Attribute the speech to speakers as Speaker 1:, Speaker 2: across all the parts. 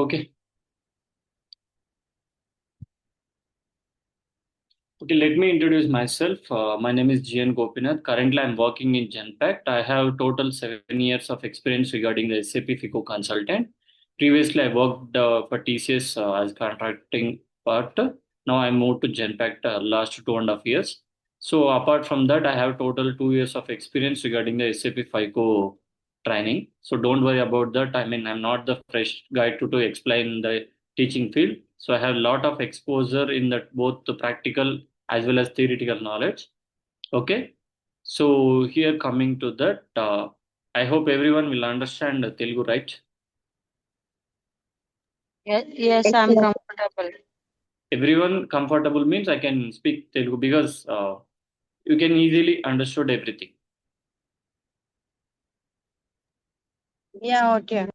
Speaker 1: Okay. Okay, let me introduce myself. My name is GN Gopinath. Currently, I'm working in Genpact. I have total 7 years of experience regarding the SAP FICO consultant. Previously, I worked for TCS as contracting part. Now I moved to Genpact last 2.5 years. So apart from that, I have total 2 years of experience regarding the SAP FICO training. So don't worry about that. I mean, I'm not the fresh guy to explain the teaching field. So I have a lot of exposure in that both the practical as well as theoretical knowledge. Okay. So here coming to that, I hope everyone will understand Telugu, right?
Speaker 2: Yes, I'm comfortable.
Speaker 1: Everyone comfortable means I can speak Telugu because you can easily understood everything.
Speaker 2: Yeah, okay.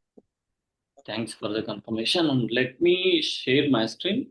Speaker 1: Thanks for the confirmation. And let me share my screen.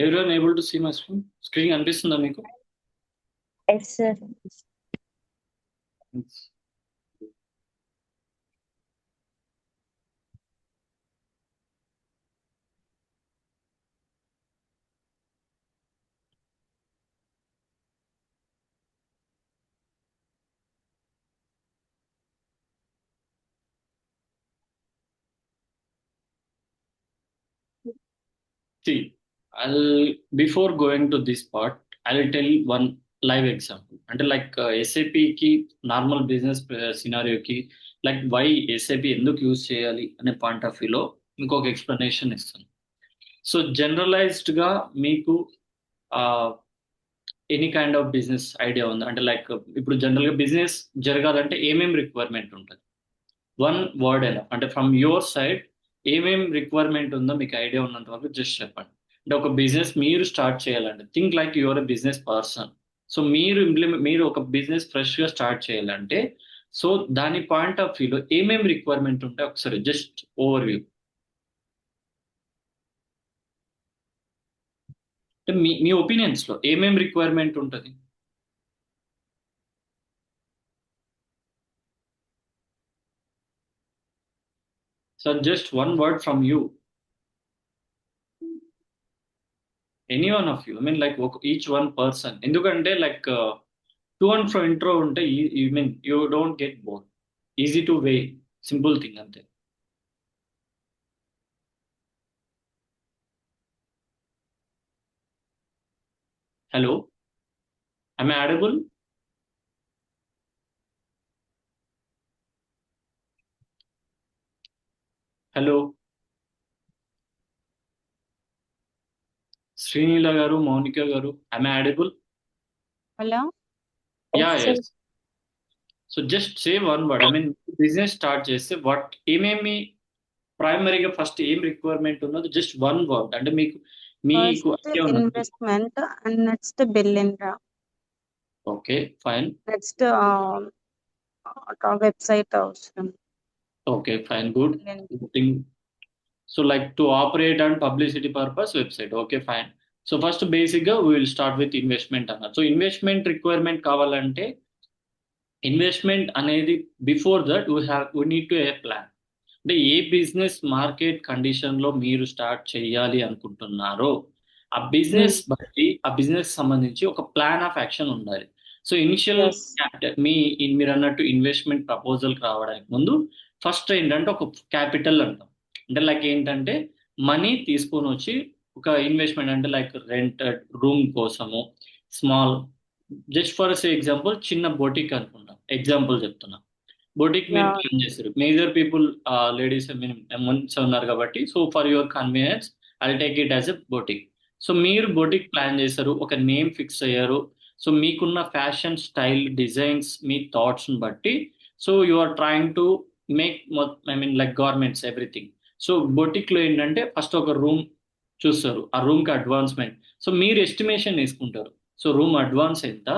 Speaker 1: Everyone able to see my screen? Screen అనిపిస్తుందా మీకు?
Speaker 2: Yes, sir.
Speaker 1: See, I'll before going to this part, I'll tell one live example. అంటే like SAP కి normal business scenario కి like why SAP ఎందుకు use చేయాలి అనే point of వ్యూలో ఇంకొక ఎక్స్ప్లెనేషన్ ఇస్తాను. సో జనరలైజ్డ్ గా మీకు any kind of business idea ఉంది అంటే లైక్ ఇప్పుడు జనరల్ గా బిజినెస్ జరగాలంటే ఏమేం రిక్వైర్మెంట్ ఉంటుంది? వన్ వర్డ్ అయినా అంటే ఫ్రమ్ యువర్ సైడ్ ఏమేం రిక్వైర్మెంట్ ఉందో మీకు ఐడియా ఉన్నంత వరకు జస్ట్ చెప్పండి. అంటే ఒక బిజినెస్ మీరు స్టార్ట్ చేయాలంటే think like your a business person. So మీరు ఒక బిజినెస్ ఫ్రెష్ గా స్టార్ట్ చేయాలంటే సో దాని పాయింట్ ఆఫ్ వ్యూలో ఏమేం రిక్వైర్మెంట్ ఉంటాయి ఒకసారి జస్ట్ ఓవర్ వ్యూ. అంటే మీ మీ ఒపీనియన్స్ లో ఏమేం రిక్వైర్మెంట్ ఉంటుంది? So just one word from you, any one of you, I mean like each one person. ఎందుకంటే like to and fro intro ఉంటే you mean you don't get bore. Easy to way, simple thing అంతే. Hello, I audible? Hello Sreeneela garu, Mounika garu, I audible?
Speaker 2: Hello?
Speaker 1: Yeah,
Speaker 2: Yes, sir.
Speaker 1: Yes. So just say one word, I mean business start చేస్తే what ఏమేమి ప్రైమరీగా first ఏం requirement ఉన్నది just one word అంటే మీకు మీకు
Speaker 2: First
Speaker 1: idea ఉన్నది.
Speaker 2: investment and next billing.
Speaker 1: Okay, fine.
Speaker 2: Next website అవసరం.
Speaker 1: Okay, fine, good
Speaker 2: Billing.
Speaker 1: Thing. So like to operate and publicity purpose website. Okay, fine. So first basic గా will start with investment అన్నారు. So investment requirement కావాలంటే investment అనేది before that we need to A plan. అంటే ఏ business market condition లో మీరు start చేయాలి అనుకుంటున్నారో ఆ బిజినెస్ బట్టి ఆ బిజినెస్ సంబంధించి ఒక ప్లాన్ ఆఫ్ యాక్షన్ ఉండాలి. So initial
Speaker 2: Yes.
Speaker 1: మీరు అన్నట్టు ఇన్వెస్ట్మెంట్ ప్రపోజల్ రావడానికి ముందు ఫస్ట్ ఏంటంటే ఒక క్యాపిటల్ అంటాం. అంటే లైక్ ఏంటంటే మనీ తీసుకొని వచ్చి ఒక ఇన్వెస్ట్మెంట్ అంటే లైక్ రెంటెడ్ రూమ్ కోసము స్మాల్, జస్ట్ ఫర్ ఎగ్జాంపుల్ చిన్న బొటిక్ అనుకుంటాం, ఎగ్జాంపుల్ చెప్తున్నా. బొటిక్ మీరు
Speaker 2: Yeah.
Speaker 1: ప్లాన్ చేస్తారు, మేజర్ పీపుల్ లేడీస్ మంచి ఉన్నారు కాబట్టి so for your convenience I take it as a boutique. So మీరు బొటిక్ ప్లాన్ చేశారు, ఒక నేమ్ ఫిక్స్ అయ్యారు. సో మీకున్న ఫ్యాషన్ స్టైల్ డిజైన్స్ మీ థాట్స్ని బట్టి so you are trying to make I mean like garments everything. So boutique లో ఏంటంటే ఫస్ట్ ఒక రూమ్ చూస్తారు, ఆ రూమ్ కి అడ్వాన్స్మెంట్. సో మీరు ఎస్టిమేషన్ వేసుకుంటారు. సో రూమ్ అడ్వాన్స్ ఎంత,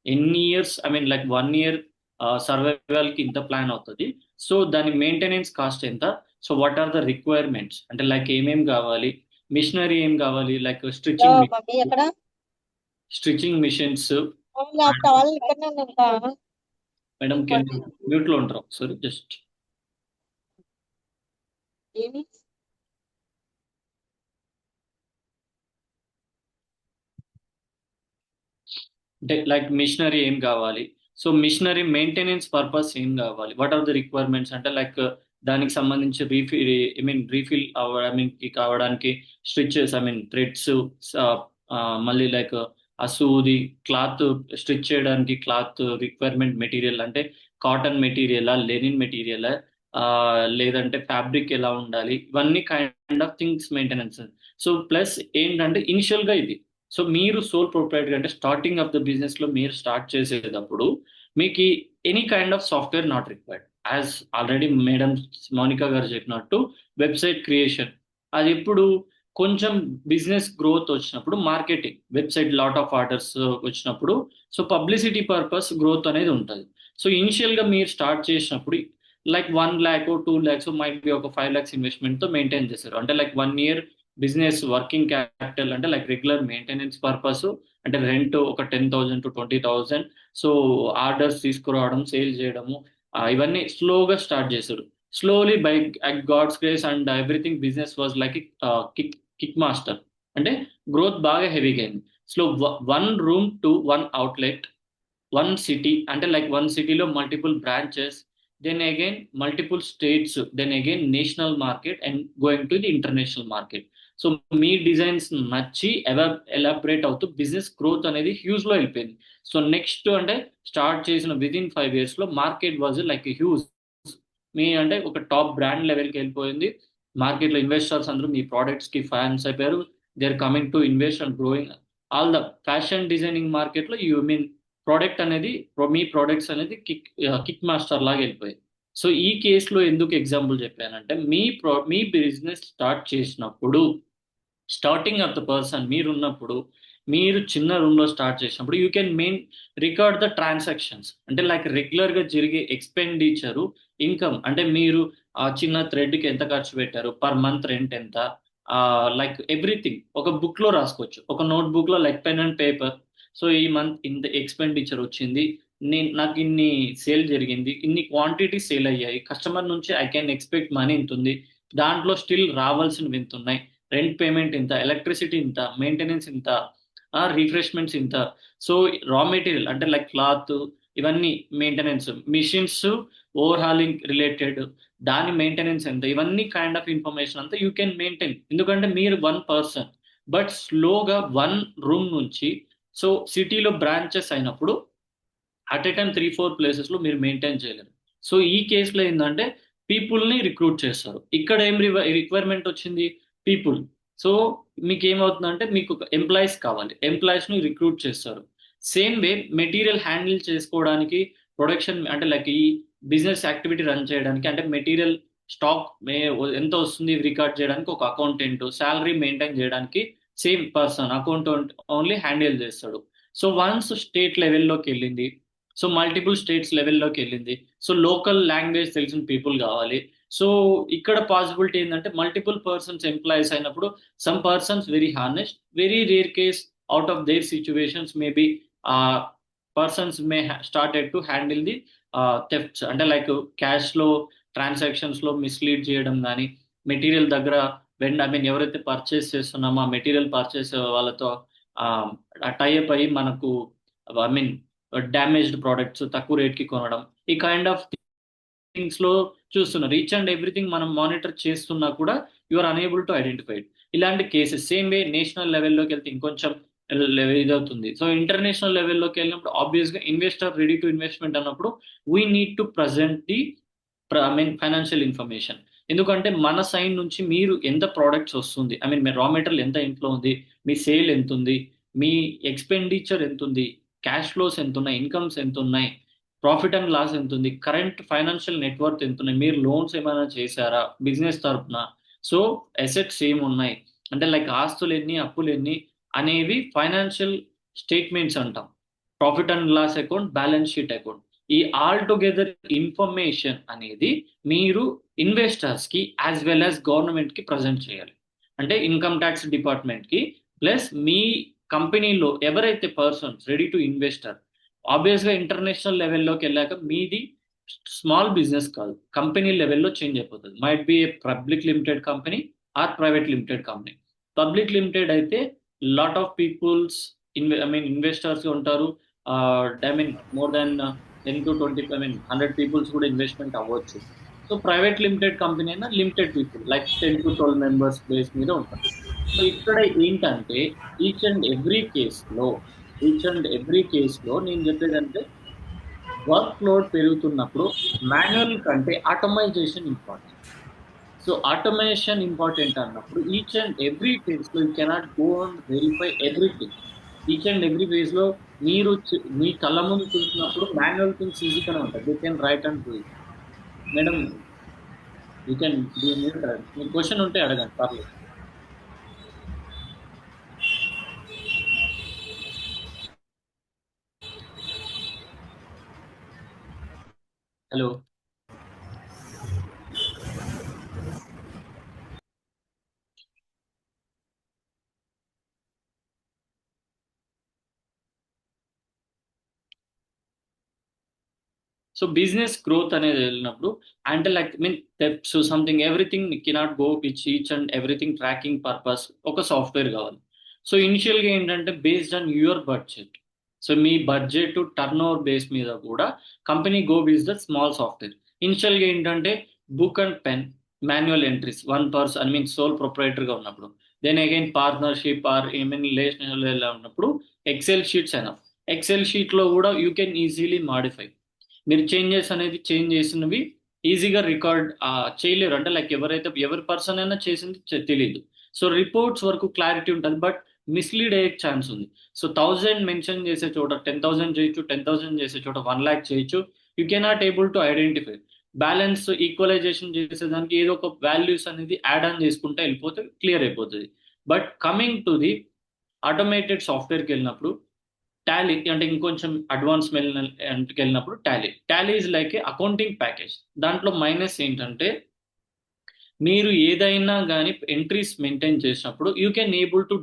Speaker 1: ఎన్ని years, I mean like 1 year survival కి ఇంత ప్లాన్ అవుతుంది. సో దాని మెయింటెనెన్స్ కాస్ట్ ఎంత. So what are the requirements, అంటే లైక్ ఏమేం కావాలి, మిషనరీ ఏం కావాలి, లైక్
Speaker 2: మమ్మీ ఎక్కడ
Speaker 1: స్టిచ్చింగ్ మిషన్స్.
Speaker 2: అప్పుడు వాళ్ళు ఇక్కడనే ఉంటా
Speaker 1: మేడం కెన్ మ్యూట్ లో ఉంటారు సారీ జస్ట్.
Speaker 2: ఏమి
Speaker 1: అంటే లైక్ మిషనరీ ఏం కావాలి, సో మిషనరీ మెయింటెనెన్స్ పర్పస్ ఏం కావాలి, వాట్ ఆర్ ద రిక్వైర్మెంట్స్, అంటే లైక్ దానికి సంబంధించి refill, I mean refill I mean కావడానికి స్టిచెస్, ఐ మీన్ థ్రెడ్స్, మళ్ళీ లైక్ ఆ సూది, క్లాత్ స్టిచ్ చేయడానికి క్లాత్ రిక్వైర్మెంట్ మెటీరియల్, అంటే కాటన్ మెటీరియలా, లెనిన్ మెటీరియలా, లేదంటే ఫ్యాబ్రిక్ ఎలా ఉండాలి, ఇవన్నీ kind of things maintenance. So plus ఏంటంటే ఇనిషియల్ గా ఇది. సో మీరు సోల్ ప్రొప్రైటర్ అంటే స్టార్టింగ్ ఆఫ్ ద బిజినెస్ లో మీరు స్టార్ట్ చేసేటప్పుడు మీకు any kind of software not required. As already madam Monika గారు చెప్పినట్టు వెబ్సైట్ క్రియేషన్, అది ఎప్పుడు కొంచెం బిజినెస్ గ్రోత్ వచ్చినప్పుడు, marketing website lot of orders వచ్చినప్పుడు, సో పబ్లిసిటీ పర్పస్ గ్రోత్ అనేది ఉంటుంది. సో ఇనిషియల్ గా మీరు స్టార్ట్ చేసినప్పుడు like 1 lakh 2 lakhs might be ఒక 5 lakhs ఇన్వెస్ట్మెంట్ తో మెయింటైన్ చేశారు, అంటే like 1 year business working capital, అంటే లైక్ రెగ్యులర్ మెయింటెనెన్స్ పర్పస్, అంటే రెంట్ ఒక 10,000 to 20,000. సో ఆర్డర్స్ తీసుకురావడం, సేల్ చేయడము, ఇవన్నీ స్లోగా స్టార్ట్ చేశారు. Slowly by god's grace and everything business was like kick kick master, అంటే గ్రోత్ బాగా హెవీగా అయింది. Slow 1 room to 1 outlet, 1 city, అంటే లైక్ 1 cityలో multiple branches, then again multiple states, then again national market and going to the international market. So మీ designs నచ్చి elaborate అవుతూ business growth అనేది హ్యూజ్ లో వెళ్ళిపోయింది. సో నెక్స్ట్ అంటే స్టార్ట్ చేసిన విదిన్ 5 years లో మార్కెట్ వాజ్ లైక్ హ్యూజ్. మీ అంటే ఒక టాప్ బ్రాండ్ లెవెల్కి వెళ్ళిపోయింది. మార్కెట్లో ఇన్వెస్టర్స్ అందరూ మీ ప్రోడక్ట్స్ కి ఫ్యాన్స్ అయిపోయారు. They are coming to invest and growing. All the fashion designing మార్కెట్లో యూ మీన్ ప్రోడక్ట్ అనేది, మీ ప్రోడక్ట్స్ అనేది కిక్ మాస్టర్ లాగా వెళ్ళిపోయాయి. సో ఈ కేసులో ఎందుకు ఎగ్జాంపుల్ చెప్పానంటే మీ బిజినెస్ స్టార్ట్ చేసినప్పుడు, స్టార్టింగ్ ఆఫ్ ద పర్సన్ మీరు ఉన్నప్పుడు, మీరు చిన్న రూమ్ లో స్టార్ట్ చేసినప్పుడు you can record the transactions, అంటే లైక్ రెగ్యులర్ గా జరిగే ఎక్స్పెండిచరు, ఇన్కమ్, అంటే మీరు ఆ చిన్న థ్రెడ్ కి ఎంత ఖర్చు పెట్టారు, పర్ మంత్ రెంట్ ఎంత, లైక్ ఎవ్రీథింగ్ ఒక బుక్ లో రాసుకోవచ్చు, ఒక నోట్ బుక్ లో like pen and paper. So ఈ మంత్ ఇంత ఎక్స్పెండిచర్ వచ్చింది, నాకు ఇన్ని సేల్ జరిగింది, ఇన్ని క్వాంటిటీ సేల్ అయ్యాయి, కస్టమర్ నుంచి ఐ కెన్ ఎక్స్పెక్ట్ మనీ ఇంత ఉంది, దాంట్లో స్టిల్ రావాల్సినవి ఇంత ఉన్నాయి, రెంట్ పేమెంట్ ఇంత, ఎలక్ట్రిసిటీ ఇంత, మెయింటెనెన్స్ ఇంత, రిఫ్రెష్మెంట్స్ ఇంత. సో రా మెటీరియల్ అంటే లైక్ క్లాత్, ఇవన్నీ maintenance, machines over hauling related, దాని మెయింటెనెన్స్ ఎంత, ఇవన్నీ కైండ్ ఆఫ్ ఇన్ఫర్మేషన్ అంతా యూ కెన్ మెయింటైన్. ఎందుకంటే మీరు 1 person, బట్ స్లోగా 1 room నుంచి, సో సిటీలో బ్రాంచెస్ అయినప్పుడు అట్ ఏ టైం 3-4 places లో మీరు మెయింటైన్ చేయలేరు. సో ఈ కేసులో ఏంటంటే పీపుల్ని రిక్రూట్ చేస్తారు. ఇక్కడ ఏం రిక్వైర్మెంట్ వచ్చింది, పీపుల్. సో మీకు ఏమవుతుందంటే మీకు ఎంప్లాయీస్ కావాలి, ఎంప్లాయీస్ ని రిక్రూట్ చేస్తారు. సేమ్ వే మెటీరియల్ హ్యాండిల్ చేసుకోవడానికి, ప్రొడక్షన్ అంటే లైక్ ఈ బిజినెస్ యాక్టివిటీ రన్ చేయడానికి, అంటే మెటీరియల్ స్టాక్ ఎంత వస్తుంది రికార్డ్ చేయడానికి ఒక అకౌంటెంట్, శాలరీ మెయింటైన్ చేయడానికి same person accountant only handle చేస్తాడు. సో వన్స్ స్టేట్ లెవెల్లోకి వెళ్ళింది, సో మల్టిపుల్ స్టేట్స్ లెవెల్లోకి వెళ్ళింది, సో లోకల్ లాంగ్వేజ్ తెలిసిన పీపుల్ కావాలి. సో ఇక్కడ పాసిబిలిటీ ఏంటంటే మల్టిపుల్ పర్సన్స్ ఎంప్లాయీస్ అయినప్పుడు, some persons very honest, very rare case out of their situations maybe persons May started to handle the thefts, అంటే like cash లో transactions లో mislead చేయడం కానీ, మెటీరియల్ దగ్గర ఐ మీన్ ఎవరైతే పర్చేస్ చేస్తున్నామో ఆ మెటీరియల్ పర్చేస్ వాళ్ళతో టైఅప్ అయ్యి మనకు ఐ మీన్ డ్యామేజ్డ్ ప్రోడక్ట్స్ తక్కువ రేట్కి కొనడం, ఈ కైండ్ ఆఫ్ థింగ్స్ లో చూస్తున్నారు. ఈచ్ అండ్ ఎవ్రీథింగ్ మనం మానిటర్ చేస్తున్నా కూడా you are unable to identified ఇలాంటి కేసెస్. సేమ్ వే నేషనల్ లెవెల్లోకి వెళ్తే ఇంకొంచెం ఇదవుతుంది. సో ఇంటర్నేషనల్ లెవెల్లోకి వెళ్ళినప్పుడు ఆబ్వియస్ గా ఇన్వెస్టర్ రెడీ టు ఇన్వెస్ట్మెంట్ అన్నప్పుడు we need to present the I mean financial information. ఎందుకంటే మన సైడ్ నుంచి మీరు ఎంత ప్రోడక్ట్స్ వస్తుంది, I mean me raw material ఎంత ఇంట్లో ఉంది, మీ సేల్ ఎంత ఉంది, మీ ఎక్స్పెండిచర్ ఎంత ఉంది, క్యాష్ ఫ్లోస్ ఎంత ఉన్నాయి, ఇన్కమ్స్ ఎంత ఉన్నాయి, ప్రాఫిట్ అండ్ లాస్ ఎంత ఉంది, కరెంట్ ఫైనాన్షియల్ నెట్వర్క్ ఎంత ఉన్నాయి, మీరు లోన్స్ ఏమైనా చేశారా బిజినెస్ తరపున, సో అసెట్స్ ఏమి ఉన్నాయి, అంటే లైక్ ఆస్తులు ఎన్ని అప్పులు ఎన్ని అనేవి ఫైనాన్షియల్ స్టేట్మెంట్స్ అంటాం. Profit and loss account, balance sheet account, ఈ ఆల్ టుగెదర్ ఇన్ఫర్మేషన్ అనేది మీరు ఇన్వెస్టర్స్ కి యాజ్ వెల్ యాజ్ గవర్నమెంట్ కి ప్రజెంట్ చేయాలి. అంటే ఇన్కమ్ ట్యాక్స్ డిపార్ట్మెంట్ కి ప్లస్ మీ కంపెనీలో ఎవరైతే పర్సన్స్ రెడీ టు ఇన్వెస్టర్, ఆబ్వియస్గా ఇంటర్నేషనల్ లెవెల్లోకి వెళ్ళాక మీది స్మాల్ బిజినెస్ కాదు, కంపెనీ లెవెల్లో చేంజ్ అయిపోతుంది. Might be a public limited company or private limited company. Public limited అయితే లాట్ ఆఫ్ పీపుల్స్ ఇన్వెస్టర్స్ ఉంటారు. మోర్ దాన్ 10 to 20 100 పీపుల్స్ కూడా ఇన్వెస్ట్మెంట్ అవ్వచ్చు. సో ప్రైవేట్ లిమిటెడ్ కంపెనీ అయినా limited people like 10 to 12 members base మీద ఉంటారు. So ఇక్కడ ఏంటంటే each and every కేసులో నేను చెప్పేదంటే వర్క్ లోడ్ పెరుగుతున్నప్పుడు మాన్యువల్ కంటే ఆటోమైజేషన్ ఇంపార్టెంట్. సో ఆటోమేషన్ ఇంపార్టెంట్ అన్నప్పుడు ఈచ్ అండ్ ఎవ్రీ ఫేజ్లో you cannot go and verify everything. Each and every ఫేజ్లో మీరు మీ కళ్ళ ముందు చూసినప్పుడు మాన్యువల్ థింగ్స్ ఈజీగానే ఉంటుంది. You can write and do it. Madam you can do mute. Me question ఉంటే అడగండి, పర్లేదు. హలో. సో బిజినెస్ గ్రోత్ అనేది వెళ్ళినప్పుడు అంటే like so something everything cannot go which each and everything tracking purpose ఒక software కావాలి. సో ఇనిషియల్గా ఏంటంటే based on your budget, so మీ బడ్జెట్ టర్న్ ఓవర్ బేస్ మీద కూడా company go with the small software. ఇనిషియల్గా ఏంటంటే book and pen, manual entries, one person sole ప్రొపరేటర్గా ఉన్నప్పుడు, then again partnership or relational ఉన్నప్పుడు ఎక్సెల్ షీట్స్ అయినా, ఎక్సెల్ షీట్లో కూడా యూ కెన్ ఈజీలీ మాడిఫై. మీరు చేంజెస్ అనేది చేంజ్ చేసినవి ఈజీగా రికార్డ్ చేయలేరు. అంటే లైక్ ఎవరి పర్సన్ అయినా చేసింది తెలియదు. సో రిపోర్ట్స్ వరకు క్లారిటీ ఉంటుంది, బట్ మిస్లీడ్ అయ్యే ఛాన్స్ ఉంది. సో 1000 మెన్షన్ చేసే చోట 10,000 చేయొచ్చు, 10,000 చేసే చోట 1 lakh చేయొచ్చు. You cannot able to identify. Balance equalisation చేసేదానికి ఏదో ఒక వాల్యూస్ అనేది యాడ్ ఆన్ చేసుకుంటే వెళ్ళిపోతే క్లియర్ అయిపోతుంది. But coming to the automated సాఫ్ట్వేర్కి వెళ్ళినప్పుడు టాలీ అంటే ఇంకొంచెం అడ్వాన్స్ వెళ్ళినప్పుడు Tally is like a accounting package. దాంట్లో మైనస్ ఏంటంటే మీరు ఏదైనా కానీ ఎంట్రీస్ మెయింటైన్ చేసినప్పుడు you can able to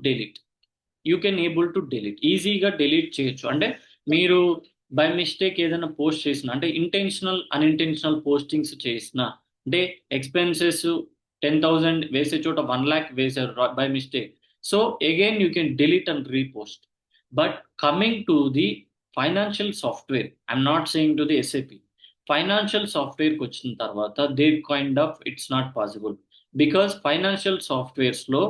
Speaker 1: delete ఈజీగా డెలీట్ చేయొచ్చు. అంటే మీరు బై మిస్టేక్ ఏదైనా పోస్ట్ చేసిన, అంటే ఇంటెన్షనల్ అన్ఇంటెన్షనల్ పోస్టింగ్స్ చేసిన, అంటే ఎక్స్పెన్సెస్ 10,000 వేసే చోట 1 lakh వేసారు by mistake, so again you can delete and repost. But coming to the financial software, I'm not saying to the SAP. Financial software వచ్చిన తర్వాత they kind of it's not possible because financial softwares లో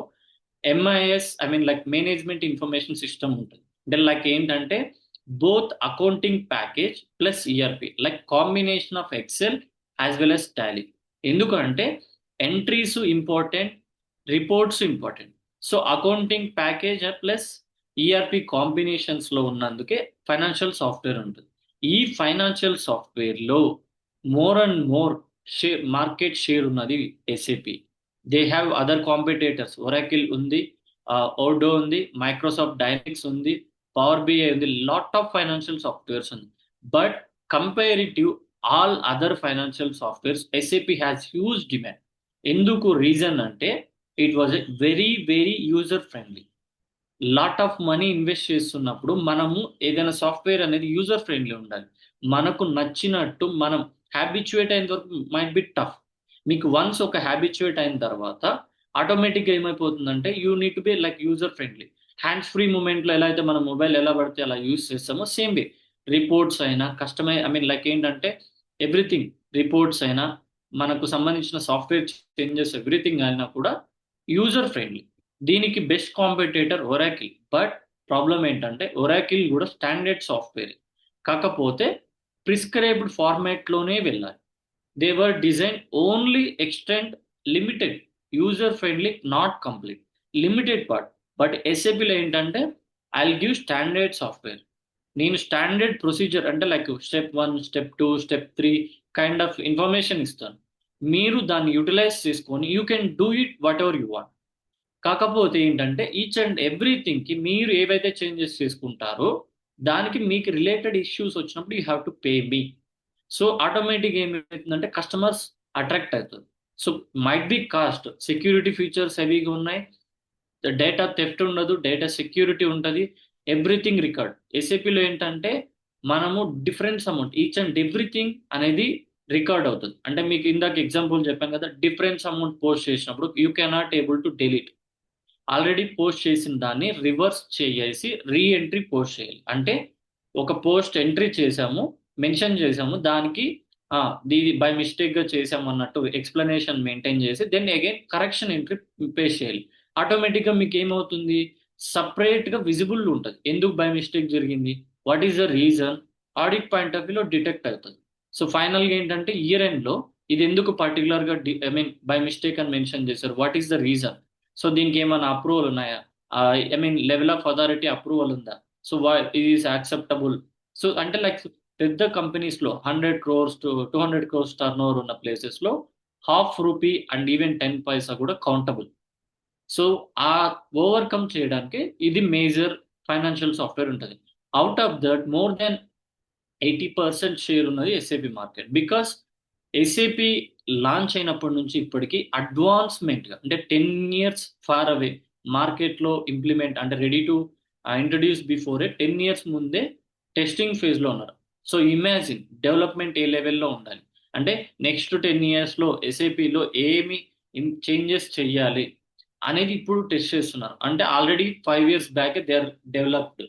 Speaker 1: MIS like management information system ఉంటుంది. Then like ఏంటంటే both accounting package plus ERP, like combination of excel as well as Tally. ఎందుకంటే entries important, reports important. So accounting package plus ERP కాంబినేషన్స్లో ఉన్నందుకే financial software ఉంటుంది. ఈ financial సాఫ్ట్వేర్లో more and more market share ఉన్నది SAP. They have other competitors, Oracle ఉంది, Odoo ఉంది, Microsoft Dynamics ఉంది, పవర్ BI ఉంది, లాట్ ఆఫ్ ఫైనాన్షియల్ సాఫ్ట్వేర్స్ ఉంది. But comparative all other financial softwares SAP has huge demand. ఎందుకు reason అంటే it was a very very user friendly. Lot of money invest చేస్తున్నప్పుడు మనము ఏదైనా software అనేది user friendly ఉండాలి. మనకు నచ్చినట్టు మనం హ్యాబిచ్యుయేట్ అయిన వరకు మైట్ బి టఫ్. మీకు వన్స్ ఒక హ్యాబిచ్యుయేట్ అయిన తర్వాత ఆటోమేటిక్గా ఏమైపోతుందంటే you need to be like user friendly. Hands free మూమెంట్లో ఎలా అయితే మన మొబైల్ ఎలా పడితే అలా యూజ్ చేస్తామో సేమ్ వే రిపోర్ట్స్ అయినా లైక్ ఏంటంటే ఎవ్రీథింగ్, రిపోర్ట్స్ అయినా మనకు సంబంధించిన సాఫ్ట్వేర్ చేంజెస్ ఎవ్రీథింగ్ అయినా కూడా యూజర్ ఫ్రెండ్లీ. దీనికి best competitor Oracle. But problem ఏంటంటే ఒరాకిల్ కూడా స్టాండర్డ్ సాఫ్ట్వేర్, కాకపోతే ప్రిస్క్రైబ్డ్ ఫార్మాట్లోనే వెళ్ళాలి. They were design only extend limited, user friendly, not complete, limited part. But SAPలో ఏంటంటే I will give standard software. నేను స్టాండర్డ్ ప్రొసీజర్ అంటే like step 1, step 2, step 3 kind of information ఇస్తాను. మీరు దాన్ని యూటిలైజ్ చేసుకొని you can do it what ever you want. కాకపోతే ఏంటంటే ఈచ్ అండ్ ఎవ్రీథింగ్కి మీరు ఏవైతే చేంజెస్ చేసుకుంటారో దానికి మీకు రిలేటెడ్ ఇష్యూస్ వచ్చినప్పుడు you have to pay me. So automatic ఏమవుతుందంటే కస్టమర్స్ అట్రాక్ట్ అవుతుంది. So might be cost security features హెవీగా ఉన్నాయి, డేటా థెఫ్ట్ ఉండదు, డేటా సెక్యూరిటీ ఉంటుంది, ఎవ్రీథింగ్ రికార్డ్. ఎస్ఏపిలో ఏంటంటే మనము difference amount each and everything అనేది రికార్డ్ అవుతుంది. అంటే మీకు ఇందాక ఎగ్జాంపుల్ చెప్పాను కదా, డిఫరెన్స్ అమౌంట్ పోస్ట్ చేసినప్పుడు you cannot able to delete. Already post చేసిన దాన్ని రివర్స్ చేసి రీ ఎంట్రీ పోస్ట్ చేయాలి. అంటే ఒక పోస్ట్ ఎంట్రీ చేసాము, మెన్షన్ చేసాము, దానికి దీది బై మిస్టేక్గా చేసాము అన్నట్టు ఎక్స్ప్లెనేషన్ మెయింటైన్ చేసి then again correction entry paste చేయాలి. ఆటోమేటిక్గా మీకు ఏమవుతుంది, సపరేట్గా విజిబుల్ ఉంటుంది ఎందుకు బై మిస్టేక్ జరిగింది, what is the reason, audit point of వ్యూలో డిటెక్ట్ అవుతుంది. సో ఫైనల్గా ఏంటంటే ఇయర్ ఎండ్లో ఇది ఎందుకు పర్టికులర్గా ఐ మీన్ బై మిస్టేక్ అని మెన్షన్ చేశారు, what is the reason, so దీనికి ఏమైనా అప్రూవల్ ఉన్నాయా, I mean level of authority approval ఉందా, సో ఇది ఈస్ యాక్సెప్టబుల్. సో అంటే లైక్ పెద్ద కంపెనీస్లో 100 crores to 200 crores turn over ఉన్న ప్లేసెస్లో ½ రూపీ అండ్ ఈవెన్ 10 పైసా కూడా కౌంటబుల్. సో ఆ ఓవర్కమ్ చేయడానికి ఇది మేజర్ ఫైనాన్షియల్ సాఫ్ట్వేర్ ఉంటుంది. Out of that more than 80% share ఉన్నది ఎస్ఏపి మార్కెట్. బికాస్ ఎస్ఏపి లాంచ్ అయినప్పటి నుంచి ఇప్పటికి అడ్వాన్స్మెంట్గా అంటే 10 years ఫార్ అవే మార్కెట్లో ఇంప్లిమెంట్ అంటే ready to introduce before 10 years ముందే టెస్టింగ్ ఫేజ్లో ఉన్నారు. సో ఇమాజిన్ డెవలప్మెంట్ ఏ లెవెల్లో ఉండాలి అంటే నెక్స్ట్ 10 yearsలో ఎస్ఏపిలో ఏమి చేంజెస్ చేయాలి అనేది ఇప్పుడు టెస్ట్ చేస్తున్నారు. అంటే already 5 years back they are developed.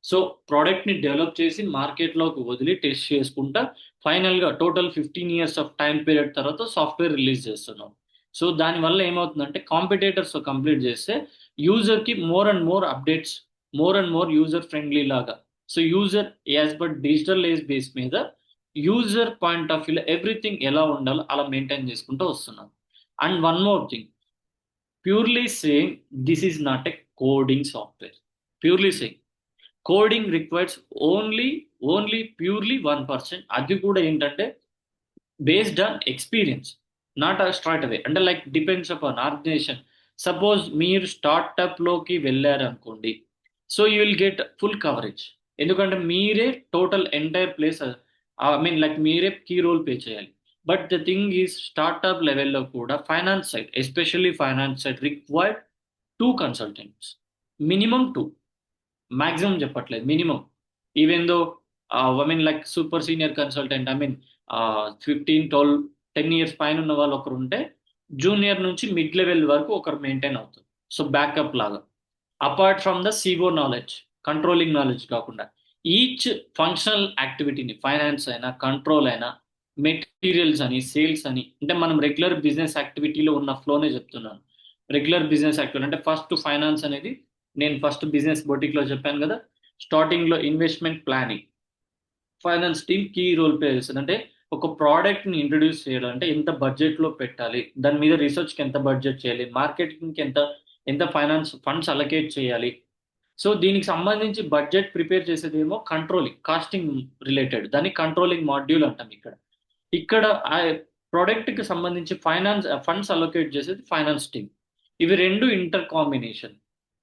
Speaker 1: So ప్రోడక్ట్ని డెవలప్ చేసి మార్కెట్లోకి వదిలి టెస్ట్ చేసుకుంటా ఫైనల్గా total 15 years of time period తర్వాత సాఫ్ట్వేర్ రిలీజ్ చేస్తున్నాం. సో దానివల్ల ఏమవుతుందంటే కాంపిటేటర్స్ కంప్లీట్ చేస్తే యూజర్కి more and more updates, more and more user friendly లాగా. So user as but digital age base మీద యూజర్ పాయింట్ ఆఫ్ వ్యూలో ఎవ్రీథింగ్ ఎలా ఉండాలో అలా మెయింటైన్ చేసుకుంటూ వస్తున్నాం. And one more thing, purely saying this is not a coding software. Purely saying coding requires only purely 1%. అది కూడా ఏంటంటే based on experience, not a start away. అంటే like depends upon organization. Suppose మీరు స్టార్టప్లోకి వెళ్ళారు అనుకోండి, so you will get full coverage. ఎందుకంటే మీరే total entire place I mean like మీరే కీ రోల్ ప్లే చేయాలి. But the thing is startup లెవెల్లో కూడా finance side, especially finance side required 2 consultants, minimum 2, maximum చెప్పట్లేదు, minimum. Even though I mean like super senior consultant, I mean 10 years పైన ఉన్న వాళ్ళు ఒకరు ఉంటే జూనియర్ నుంచి మిడ్ లెవెల్ వరకు ఒకరు మెయింటైన్ అవుతుంది. సో బ్యాకప్ లాగా apart from the CO knowledge, controlling knowledge కాకుండా ఈచ్ ఫంక్షనల్ యాక్టివిటీని ఫైనాన్స్ అయినా కంట్రోల్ అయినా మెటీరియల్స్ అని సేల్స్ అని, అంటే మనం రెగ్యులర్ బిజినెస్ యాక్టివిటీలో ఉన్న ఫ్లోనే చెప్తున్నాను. రెగ్యులర్ బిజినెస్ యాక్టివిటీ అంటే ఫస్ట్ ఫైనాన్స్ అనేది నేను ఫస్ట్ బిజినెస్ బొటిక్లో చెప్పాను కదా, స్టార్టింగ్లో investment planning finance team key role play చేస్తుంది. అంటే ఒక ప్రోడక్ట్ని ఇంట్రడ్యూస్ చేయాలి అంటే ఎంత బడ్జెట్లో పెట్టాలి, దాని మీద రీసెర్చ్కి ఎంత బడ్జెట్ చేయాలి, మార్కెటింగ్కి ఎంత ఎంత ఫైనాన్స్ ఫండ్స్ అలొకేట్ చేయాలి. సో దీనికి సంబంధించి బడ్జెట్ ప్రిపేర్ చేసేదేమో కంట్రోలింగ్, కాస్టింగ్ రిలేటెడ్, దాన్ని కంట్రోలింగ్ మాడ్యూల్ అంటాం. ఇక్కడ ఇక్కడ ఆ ప్రోడక్ట్కి సంబంధించి ఫైనాన్స్ ఫండ్స్ అలొకేట్ చేసేది ఫైనాన్స్ టీమ్. ఇవి రెండు ఇంటర్ కాంబినేషన్.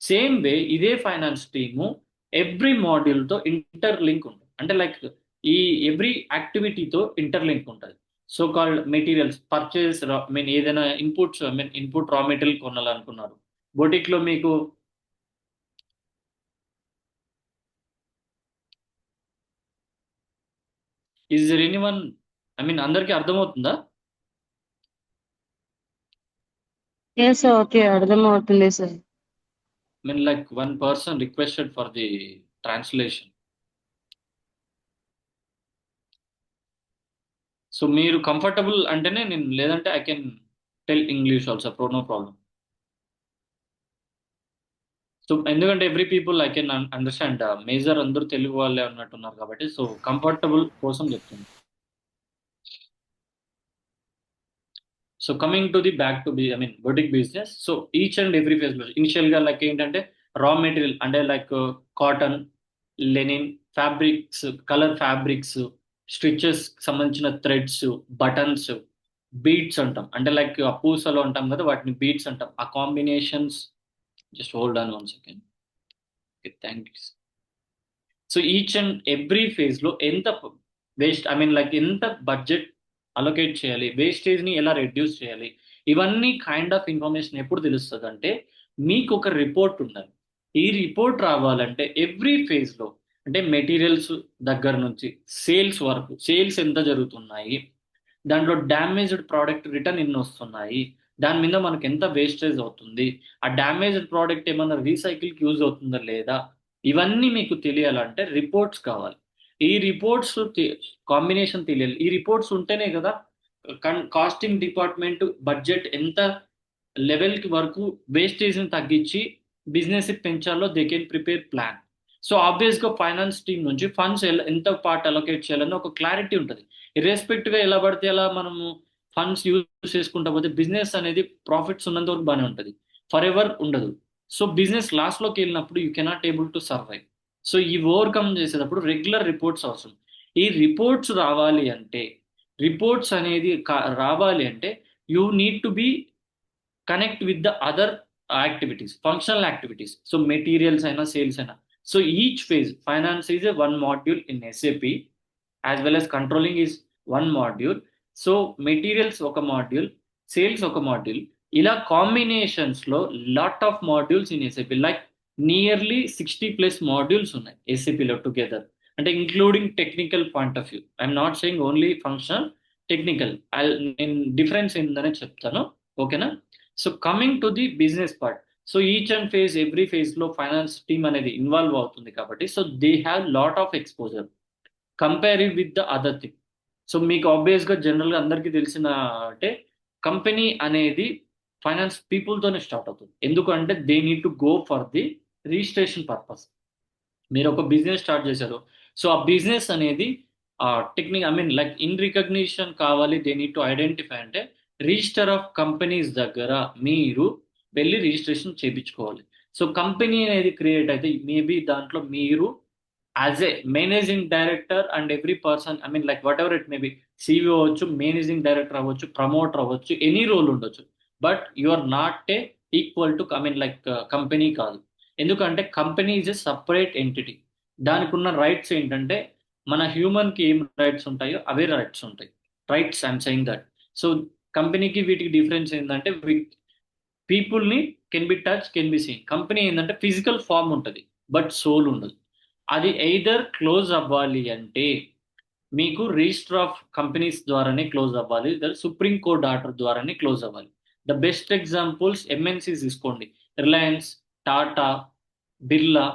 Speaker 1: సేమ్ వే ఇదే ఫైనాన్స్ టీము ఎవ్రీ మాడ్యూల్తో ఇంటర్ లింక్ ఉంటుంది. అంటే లైక్ ఈ ఎవ్రీ యాక్టివిటీతో ఇంటర్ లింక్ ఉంటుంది. So called materials purchase, mean ఏదైనా inputs, I mean input raw material కొనాలనుకున్నారు బొటిక్లో మీకు is there anyone, I mean అందరికీ అర్థమవుతుందా?
Speaker 2: ఎస్ ఓకే అర్థమవుతుంది sir.
Speaker 1: I mean, like one person requested for the translation. So మీరు comfortable అంటేనే నేను, లేదంటే I can tell English also, no problem. So ఎందుకంటే every people I can understand, major అందరూ తెలుగు వాళ్ళే ఉన్నట్టున్నారు కాబట్టి సో కంఫర్టబుల్ కోసం చెప్తుంది. So coming to the back to I mean boutique business. So each and every phase లో ఇనిషియల్గా like ఏంటంటే రా మెటీరియల్ అంటే like cotton, linen fabrics, colour fabrics, stitches సంబంధించిన థ్రెడ్స్, బటన్స్, బీడ్స్ అంటాం, అంటే లైక్ ఆ పూసలు అంటాం కదా, వాటిని బీడ్స్ అంటాం. ఆ combinations, just hold on 1 second. Okay, thank you. So each and every phase లో ఎంత వేస్ట్, ఐ మీన్ లైక్ ఎంత బడ్జెట్ అలొకేట్ చేయాలి, వేస్టేజ్ ని ఎలా రెడ్యూస్ చేయాలి, ఇవన్నీ కైండ్ ఆఫ్ ఇన్ఫర్మేషన్ ఎప్పుడు తెలుస్తుంది అంటే మీకు ఒక రిపోర్ట్ ఉండాలి. ఈ రిపోర్ట్ రావాలంటే ఎవ్రీ ఫేజ్ లో, అంటే మెటీరియల్స్ దగ్గర నుంచి సేల్స్ వరకు, సేల్స్ ఎంత జరుగుతున్నాయి, దాంట్లో డ్యామేజ్డ్ ప్రోడక్ట్ రిటర్న్ ఎన్ని వస్తున్నాయి, దాని మీద మనకు ఎంత వేస్టేజ్ అవుతుంది, ఆ డ్యామేజ్డ్ ప్రోడక్ట్ ఏమన్నా రీసైకిల్కి యూజ్ అవుతుందా లేదా, ఇవన్నీ మీకు తెలియాలంటే రిపోర్ట్స్ కావాలి. ఈ రిపోర్ట్స్ కాంబినేషన్ తెలియాలి. ఈ రిపోర్ట్స్ ఉంటేనే కదా కాస్టింగ్ డిపార్ట్మెంట్ బడ్జెట్ ఎంత లెవెల్కి వరకు వేస్టేజ్ని తగ్గించి బిజినెస్ పెంచాలో they can prepare plan. So ఆబ్వియస్గా ఫైనాన్స్ టీమ్ నుంచి ఫండ్స్ ఎంత పార్ట్ అలొకేట్ చేయాలని ఒక క్లారిటీ ఉంటుంది. ఇర్రెస్పెక్టివ్గా ఎలా పడితే ఎలా మనము ఫండ్స్ యూజ్ చేసుకుంటా పోతే బిజినెస్ అనేది ప్రాఫిట్స్ ఉన్నంత వరకు బాగానే ఉంటుంది, ఫర్ ఎవర్ ఉండదు. సో బిజినెస్ లాస్లోకి వెళ్ళినప్పుడు you cannot able to survive. So ఈ ఓవర్కమ్ చేసేటప్పుడు రెగ్యులర్ రిపోర్ట్స్ అవసరం. ఈ రిపోర్ట్స్ రావాలి అంటే, రిపోర్ట్స్ అనేది రావాలి అంటే you need to B connect with the other activities, functional activities. So materials and sales and so each phase, finance is a one module in SAP, as well as controlling is one module. So materials oka module, sales oka module. ఇలా combinations లో lot of modules in SAP, like nearly 60+ modules ఉన్నాయి ఎస్ఏపిలో together, అంటే including technical point of view. I'm not saying only functional, technical. నేను difference ఏంటనే చెప్తాను, ఓకేనా? So coming to the business part, so each and phase every phase లో finance team అనేది involve అవుతుంది కాబట్టి so they have lot of exposure compare with the other thing. So మీకు ఆబ్వియస్గా జనరల్గా అందరికీ తెలిసిన అంటే కంపెనీ అనేది ఫైనాన్స్ పీపుల్తోనే స్టార్ట్ అవుతుంది. ఎందుకంటే they need to go for the registration purpose. మీరు ఒక బిజినెస్ స్టార్ట్ చేశారు, సో ఆ బిజినెస్ అనేది technique, I mean like in recognition కావాలి, దే నీడ్ టు ఐడెంటిఫై అంటే రిజిస్టర్ ఆఫ్ కంపెనీస్ దగ్గర మీరు వెళ్ళి రిజిస్ట్రేషన్ చేయించుకోవాలి. సో కంపెనీ అనేది క్రియేట్ అయితే మేబీ దాంట్లో మీరు as a managing director and every person, I mean like what ever it maybe, CEO అవ్వచ్చు, మేనేజింగ్ డైరెక్టర్ అవ్వచ్చు, ప్రమోటర్ అవ్వచ్చు, ఎనీ రోల్ ఉండొచ్చు, but you are not a equal to, I mean like company కాదు. ఎందుకంటే company is a separate entity. దానికి ఉన్న rights ఏంటంటే మన హ్యూమన్కి ఏం రైట్స్ ఉంటాయో అవే రైట్స్ ఉంటాయి. Rights I'm saying that. So కంపెనీకి వీటికి డిఫరెన్స్ ఏంటంటే పీపుల్ని can be touch, can be seen. Company ఏంటంటే ఫిజికల్ ఫామ్ ఉంటుంది బట్ సోల్ ఉండదు. అది ఎయిదర్ క్లోజ్ అవ్వాలి అంటే మీకు రిజిస్టర్ ఆఫ్ కంపెనీస్ ద్వారానే క్లోజ్ అవ్వాలి, సుప్రీం కోర్ట్ ఆర్డర్ ద్వారానే క్లోజ్ అవ్వాలి. ద బెస్ట్ ఎగ్జాంపుల్స్ ఎంఎన్సీస్ తీసుకోండి, రిలయన్స్, టాటా, బిర్లా,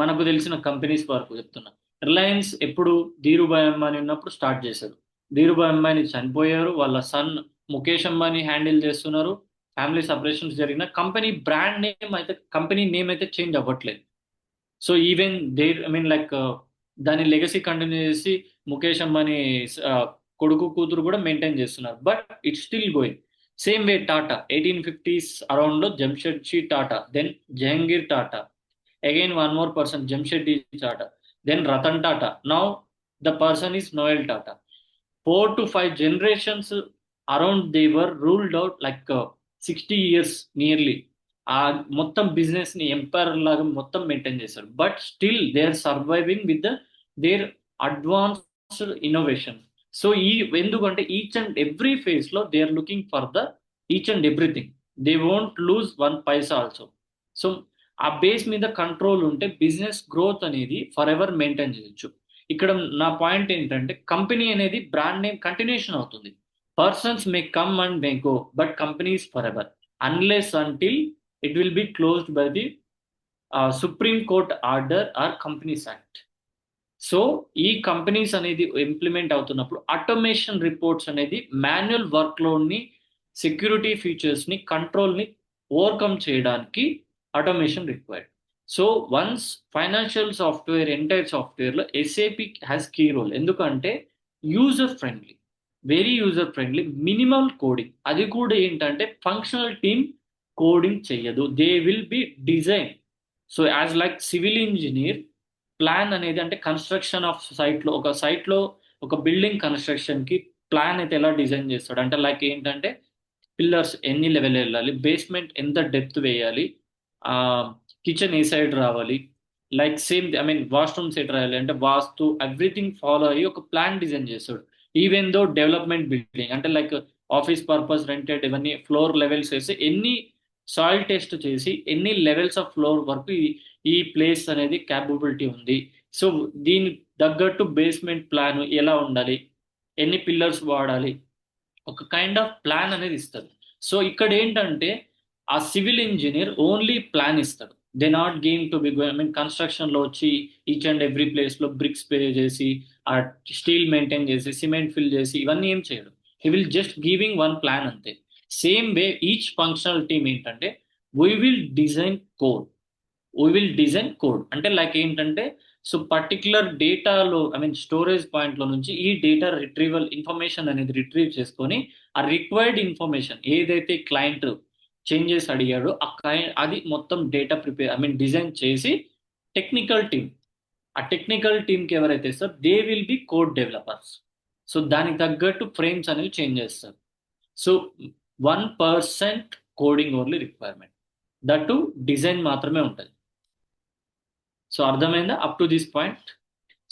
Speaker 1: మనకు తెలిసిన కంపెనీస్ వరకు చెప్తున్నా. రిలయన్స్ ఎప్పుడు ధీరుభాయ్ అంబానీ ఉన్నప్పుడు స్టార్ట్ చేశారు. ధీరుభాయ్ అంబానీ చనిపోయారు, వాళ్ళ సన్ ముఖేష్ అంబానీ హ్యాండిల్ చేస్తున్నారు. ఫ్యామిలీ సపరేషన్స్ జరిగిన కంపెనీ బ్రాండ్ నేమ్ అయితే, కంపెనీ నేమ్ అయితే చేంజ్ అవ్వట్లేదు. So even there, I mean like దాని లెగసీ కంటిన్యూ చేసి ముఖేష్ అంబానీ కొడుకు కూతురు కూడా మెయింటైన్ చేస్తున్నారు, but it's still going. Same way Tata 1850s అరౌండ్లో Jamshedji Tata, then Jahangir Tata, again one more person Jamshedji Tata, then Ratan Tata, now the person is Noel Tata. 4 to 5 generations around they were ruled out like 60 years nearly. ఆ మొత్తం business ని empire లాగా మొత్తం maintain చేశారు, but still they are surviving with their advanced innovation. So ఎందుకంటే each and every phase లో they are looking for the each and everything, they won't lose 1 paisa also. So ఆ base మీద control ఉంటే business growth అనేది forever maintain చేయొచ్చు. ఇక్కడ నా point ఏంటంటే కంపెనీ అనేది బ్రాండ్ నేమ్ కంటిన్యూషన్ అవుతుంది. Persons may come and may go, but companies for ever, unless until it will be closed by the Supreme Court order or Companies Act. So ఈ companies అనేది implement అవుతున్నప్పుడు automation reports అనేది manual వర్క్లోడ్ని, security ఫీచర్స్ని, కంట్రోల్ని overcome చేయడానికి automation required. So once financial software, entire సాఫ్ట్వేర్లో SAP has key role. ఎందుకంటే user friendly, very user friendly, minimal coding. అది కూడా ఏంటంటే ఫంక్షనల్ టీమ్ కోడింగ్ చెయ్యదు, they will B design. So as like civil engineer, plan అనేది అంటే construction of సైట్లో ఒక సైట్లో ఒక బిల్డింగ్ కన్స్ట్రక్షన్కి ప్లాన్ అయితే ఎలా డిజైన్ చేస్తాడు అంటే లైక్ ఏంటంటే పిల్లర్స్ ఎన్ని లెవెల్ వెళ్ళాలి, బేస్మెంట్ ఎంత డెప్త్ వేయాలి, ఆ కిచెన్ ఏ సైడ్ రావాలి, like same I mean washrooms at రాయాలి అంటే వాస్తు ఎవ్రీథింగ్ ఫాలో అయ్యి ఒక ప్లాన్ డిజైన్ చేస్తాడు. ఈవెన్ దో డెవలప్మెంట్ బిల్డింగ్ అంటే లైక్ ఆఫీస్ పర్పస్ రెంటెడ్ ఇవన్నీ ఫ్లోర్ లెవెల్స్ వేసి ఎన్ని సాయిల్ టెస్ట్ చేసి ఎన్ని లెవెల్స్ ఆఫ్ ఫ్లోర్ వరకు ఈ ప్లేస్ అనేది క్యాపబిలిటీ ఉంది. సో దీని తగ్గట్టు బేస్మెంట్ ప్లాన్ ఎలా ఉండాలి, ఎన్ని పిల్లర్స్ వాడాలి, ఒక కైండ్ ఆఫ్ ప్లాన్ అనేది ఇస్తారు. సో ఇక్కడ ఏంటంటే ఆ సివిల్ ఇంజనీర్ ఓన్లీ ప్లాన్ ఇస్తాడు. They not game to be I mean construction లో వచ్చి ఈచ్ అండ్ ఎవ్రీ ప్లేస్ లో బ్రిక్స్ పే చేసి ఆ స్టీల్ మెయింటైన్ చేసి సిమెంట్ ఫిల్ చేసి ఇవన్నీ ఏం చేయడు. He will just giving one plan అంతే. Same way each functional team ఏంటంటే we will design code. We will design code అంటే లైక్ ఏంటంటే సో పర్టికులర్ డేటాలో ఐ మీన్ స్టోరేజ్ పాయింట్లో నుంచి ఈ డేటా రిట్రీవల్ ఇన్ఫర్మేషన్ అనేది రిట్రీవ్ చేసుకొని ఆ రిక్వైర్డ్ ఇన్ఫర్మేషన్ ఏదైతే క్లయింట్ చేంజెస్ అడిగాడో అది మొత్తం data prepare I mean design చేసి టెక్నికల్ టీమ్, ఆ టెక్నికల్ టీమ్కి ఎవరైతే ఇస్తారో they will be code developers. So దానికి తగ్గట్టు ఫ్రేమ్స్ అనేవి చేంజ్ చేస్తారు. So 1% coding only requirement, that design మాత్రమే ఉంటుంది. సో అర్థమైందా up to this point?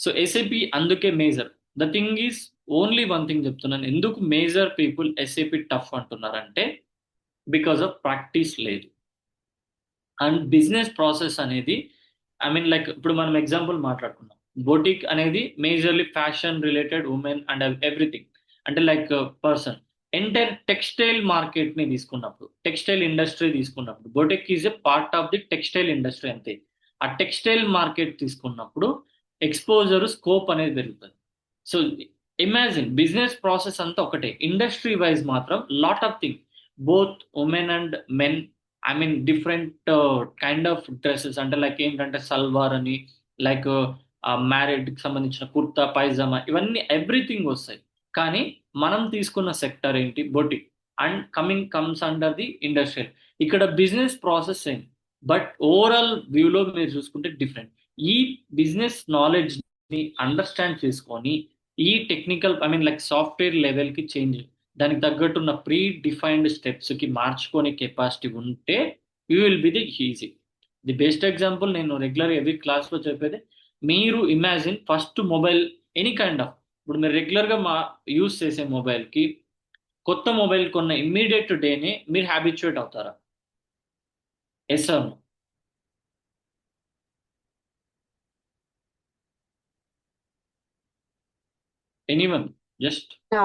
Speaker 1: So SAP అందుకే మేజర్. The thing is only one thing చెప్తున్నాను, ఎందుకు మేజర్ పీపుల్ ఎస్ఏపి టఫ్ అంటున్నారంటే బికాస్ ఆఫ్ ప్రాక్టీస్ లేదు. అండ్ బిజినెస్ ప్రాసెస్ అనేది ఐ మీన్ లైక్ ఇప్పుడు మనం ఎగ్జాంపుల్ మాట్లాడుకున్నాం, బొటిక్ అనేది majorly fashion related women and everything అంటే like person entire textile market ని తీసుకున్నప్పుడు, టెక్స్టైల్ ఇండస్ట్రీ తీసుకున్నప్పుడు boutique is a part of the textile industry అంతే. ఆ టెక్స్టైల్ మార్కెట్ తీసుకున్నప్పుడు ఎక్స్పోజర్ స్కోప్ అనేది పెరుగుతుంది. సో ఇమాజిన్ బిజినెస్ ప్రాసెస్ అంతా ఒకటే, ఇండస్ట్రీ వైజ్ మాత్రం lot of thing both women and men I mean different kind of dresses అంటే like ఏంటంటే సల్వార్ అని లైక్ మ్యారేడ్కి సంబంధించిన కుర్తా పైజామా ఇవన్నీ ఎవ్రీథింగ్ వస్తాయి. కానీ మనం తీసుకున్న సెక్టర్ ఏంటి, boutique. And comes under the industrial. ఇక్కడ business process same but overall వ్యూలో మీరు చూసుకుంటే డిఫరెంట్. ఈ బిజినెస్ నాలెడ్జ్ ని అండర్స్టాండ్ చేసుకొని ఈ technical I mean like software లెవెల్కి చేంజ్ దానికి తగ్గట్టున్న ప్రీ డిఫైన్డ్ స్టెప్స్కి మార్చుకునే కెపాసిటీ ఉంటే you will be the easy. The best example నేను రెగ్యులర్ ఎవ్రీ క్లాస్లో చెప్పేది, మీరు imagine first mobile any kind of ఇప్పుడు మీరు రెగ్యులర్గా యూస్ చేసే మొబైల్కి కొత్త మొబైల్ కొన్న ఇమ్మీడియట్ డేనే మీరు హ్యాబిచ్యుయేట్ అవుతారా? Yes sir? Anyone? Just
Speaker 2: No.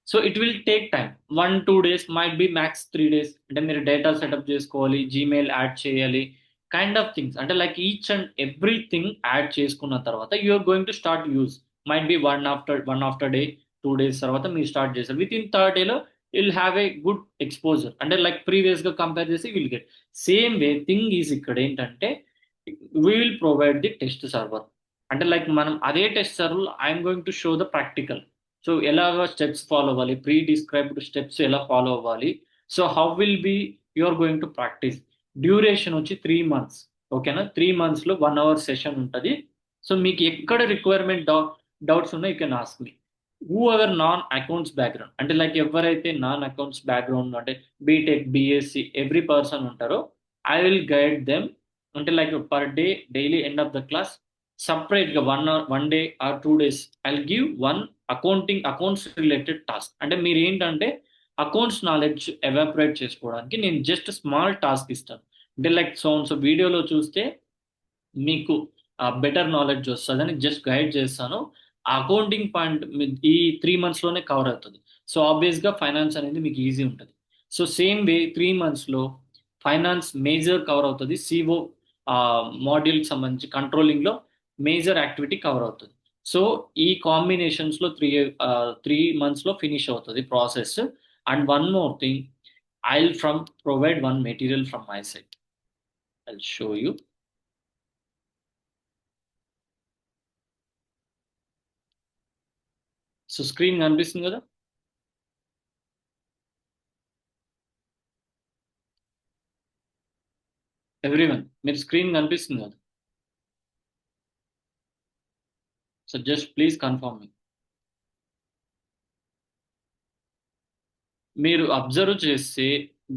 Speaker 1: So it will take time. 1-2 days might be max 3 days అంటే మీరు డేటా సెటప్ చేసుకోవాలి, జీమెయిల్ యాడ్ చేయాలి, కైండ్ ఆఫ్ థింగ్స్ అంటే like each and everything add చేసుకున్న తర్వాత you're going to start use. Might be one after day 2 days తర్వాత మీరు start చేస్తారు. విత్ ఇన్ థర్డ్ డేలో will have a good exposure అంటే లైక్ ప్రీవియస్గా కంపేర్ చేసి will get same way thing is ఇక్కడ ఏంటంటే we will provide the test server అంటే లైక్ మనం అదే test server I'm going to show the practical. So ఎలాగ స్టెప్స్ ఫాలో అవ్వాలి, ప్రీ డిస్క్రైబ్డ్ స్టెప్స్ ఎలా ఫాలో అవ్వాలి. So how will be you are going to practice. Duration వచ్చి 3 months. ఓకేనా? 3 monthsలో 1 hour సెషన్ ఉంటుంది. సో మీకు ఎక్కడ రిక్వైర్మెంట్ డౌట్స్ ఉన్నాయో you can ask me. Whoever non accounts background అంటే లైక్ ఎవరైతే నాన్ అకౌంట్స్ బ్యాక్గ్రౌండ్ అంటే బీటెక్ బిఎస్సి ఎవ్రీ పర్సన్ ఉంటారో ఐ విల్ గైడ్ దెమ్. అంటే like per day daily end of the class సపరేట్గా 1 day or 2 days I give one accounts related task. అంటే మీరు ఏంటంటే accounts knowledge evaporate చేసుకోవడానికి నేను just small task ఇస్తాను. అంటే లైక్ సో వీడియోలో చూస్తే మీకు బెటర్ నాలెడ్జ్ వస్తుందని జస్ట్ గైడ్ చేస్తాను. అకౌంటింగ్ పాయింట్ ఈ 3 monthsలోనే కవర్ అవుతుంది. సో ఆబ్వియస్గా ఫైనాన్స్ అనేది మీకు ఈజీ ఉంటుంది. సో సేమ్ వే 3 monthsలో ఫైనాన్స్ మేజర్ కవర్ అవుతుంది. సిఓ మాడ్యూల్కి సంబంధించి కంట్రోలింగ్లో మేజర్ యాక్టివిటీ కవర్ అవుతుంది. సో ఈ కాంబినేషన్స్లో 3 monthsలో ఫినిష్ అవుతుంది process. And one more thing, I will provide one material from my side. I will show you. So screen కనిపిస్తుంది కదా? ఎవ్రీవన్ మీరు స్క్రీన్ కనిపిస్తుంది కదా? సో జస్ట్ ప్లీజ్ కన్ఫర్మ్ మీ. మీరు అబ్జర్వ్ చేస్తే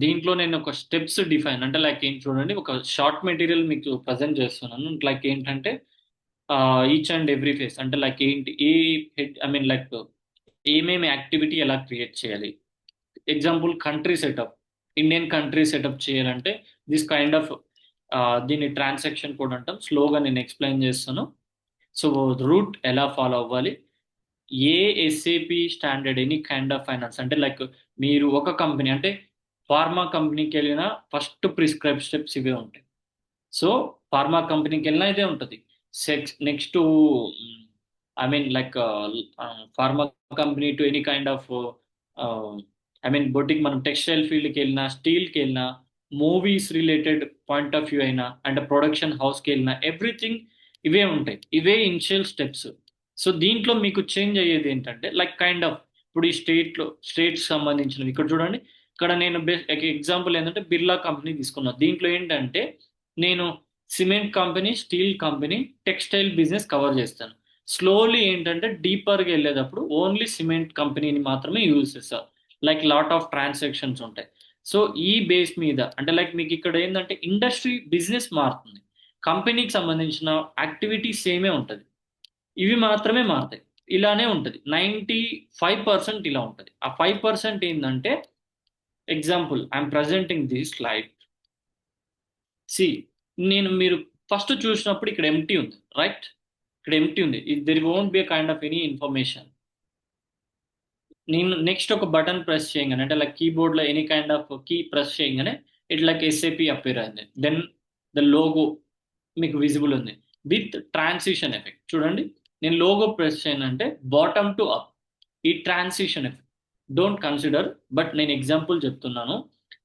Speaker 1: దీంట్లో నేను ఒక స్టెప్స్ డిఫైన్ అంటే లైక్ ఏంటి చూడండి, ఒక షార్ట్ మెటీరియల్ మీకు ప్రజెంట్ చేస్తున్నాను. లైక్ ఏంటంటే ఈచ్ అండ్ ఎవ్రీ ఫేస్ అంటే లైక్ ఏంటి ఏ హెడ్ ఐ మీన్ లైక్ ఏమేమి యాక్టివిటీ ఎలా క్రియేట్ చేయాలి. Example country setup, Indian country setup చేయాలంటే దిస్ కైండ్ ఆఫ్ దీన్ని ట్రాన్సాక్షన్ కోడ్ అంటాం. స్లోగా నేను ఎక్స్ప్లెయిన్ చేస్తాను. సో రూట్ ఎలా ఫాలో అవ్వాలి, a SAP standard any kind of finance అంటే లైక్ మీరు ఒక కంపెనీ అంటే ఫార్మా కంపెనీకి వెళ్ళినా ఫస్ట్ ప్రిస్క్రైబ్ స్టెప్స్ ఇవే ఉంటాయి. సో ఫార్మా కంపెనీకి వెళ్ళినా ఇదే ఉంటుంది. Next I mean like pharma company to any kind of I mean boutique, మనం టెక్స్టైల్ ఫీల్డ్కి వెళ్ళినా, స్టీల్కి వెళ్ళినా, movies related point of view అయినా, అంటే ప్రొడక్షన్ హౌస్కి వెళ్ళినా, ఎవ్రీథింగ్ ఇవే ఉంటాయి. ఇవే ఇనిషియల్ స్టెప్స్. సో దీంట్లో మీకు చేంజ్ అయ్యేది ఏంటంటే లైక్ కైండ్ ఆఫ్ ఇప్పుడు ఈ స్టేట్స్ సంబంధించినవి ఇక్కడ చూడండి. ఇక్కడ నేను ఎగ్జాంపుల్ ఏంటంటే బిర్లా కంపెనీ తీసుకున్నాను. దీంట్లో ఏంటంటే నేను cement company, steel company, textile business cover చేస్తాను. స్లోలీ ఏంటంటే డీపర్గా వెళ్ళేటప్పుడు ఓన్లీ సిమెంట్ కంపెనీని మాత్రమే యూజ్ చేస్తారు. లైక్ లాట్ ఆఫ్ ట్రాన్సాక్షన్స్ ఉంటాయి. సో ఈ బేస్ మీద అంటే లైక్ మీకు ఇక్కడ ఏంటంటే ఇండస్ట్రీ బిజినెస్ మారుతుంది, కంపెనీకి సంబంధించిన యాక్టివిటీ సేమే ఉంటుంది, ఇవి మాత్రమే మారుతాయి. ఇలానే ఉంటుంది. 95% ఇలా ఉంటుంది. ఆ 5% ఏంటంటే example I'm presenting this slide. See నేను మీరు ఫస్ట్ చూసినప్పుడు ఇక్కడ ఎంటీ ఉంది, రైట్? ఇక్కడ ఎంటీ ఉంది. There won't be kind of any information. నేను నెక్స్ట్ ఒక బటన్ ప్రెస్ చేయగానే అంటే లైక్ కీబోర్డ్లో any kind of key press చేయగానే ఇట్ లైక్ ఎస్ఏపి అపేర్ అయింది. దెన్ ద లోగో మీకు విజిబుల్ ఉంది విత్ ట్రాన్సిషన్ ఎఫెక్ట్. చూడండి, నేను లోగో ప్రెస్ చేయనంటే బాటమ్ టు అప్, ఈ transition effect don't consider, but నేను ఎగ్జాంపుల్ చెప్తున్నాను.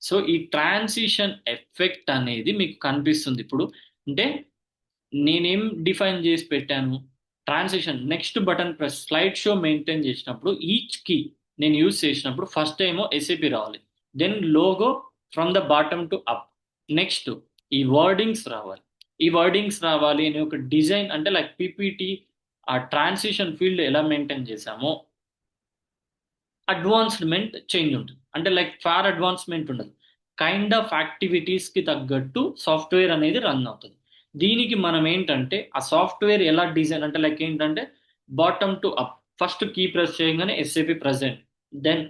Speaker 1: సో ఈ ట్రాన్సిషన్ ఎఫెక్ట్ అనేది మీకు కనిపిస్తుంది ఇప్పుడు. అంటే నేనేం డిఫైన్ చేసి పెట్టాను, transition next button press slide show maintain చేసినప్పుడు ఈచ్ కీ నేను యూజ్ చేసినప్పుడు ఫస్ట్ ఏమో ఎస్ఏపి రావాలి, then logo from the bottom to up, next ఈ వర్డింగ్స్ రావాలి. ఈ వర్డింగ్స్ రావాలి అని ఒక డిజైన్ అంటే లైక్ పీపీటీ ఆ ట్రాన్సిషన్ ఫీల్డ్ ఎలా మెయింటైన్ చేసామో అడ్వాన్స్మెంట్ చేంజ్ ఉంటుంది. అంటే లైక్ ఫార్ అడ్వాన్స్మెంట్ ఉండదు, కైండ్ ఆఫ్ యాక్టివిటీస్కి తగ్గట్టు సాఫ్ట్వేర్ అనేది రన్ అవుతుంది. దీనికి మనం ఏంటంటే ఆ సాఫ్ట్వేర్ ఎలా డిజైన్ అంటే లైక్ ఏంటంటే bottom to up, first key press చేయగానే SAP present, then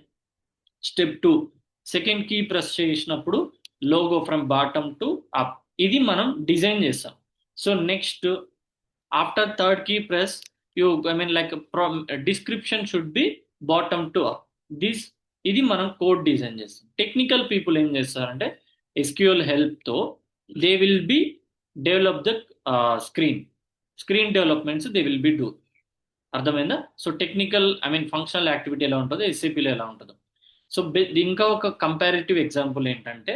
Speaker 1: step 2 second key press చేసినప్పుడు logo from bottom to up, ఇది మనం డిజైన్ చేస్తాం. So next after third key press you I mean like description should be bottom to up. This ఇది మనం code design చేస్తాం. Technical people ఏం చేస్తారంటే SQL హెల్ప్తో they will be develop the screen developments they will be do. అర్థమైందా? So technical I mean functional activity ఎలా ఉంటుందో ఎస్ఏపీలో ఎలా ఉంటుందో. సో ఇంకా ఒక కంపారిటివ్ ఎగ్జాంపుల్ ఏంటంటే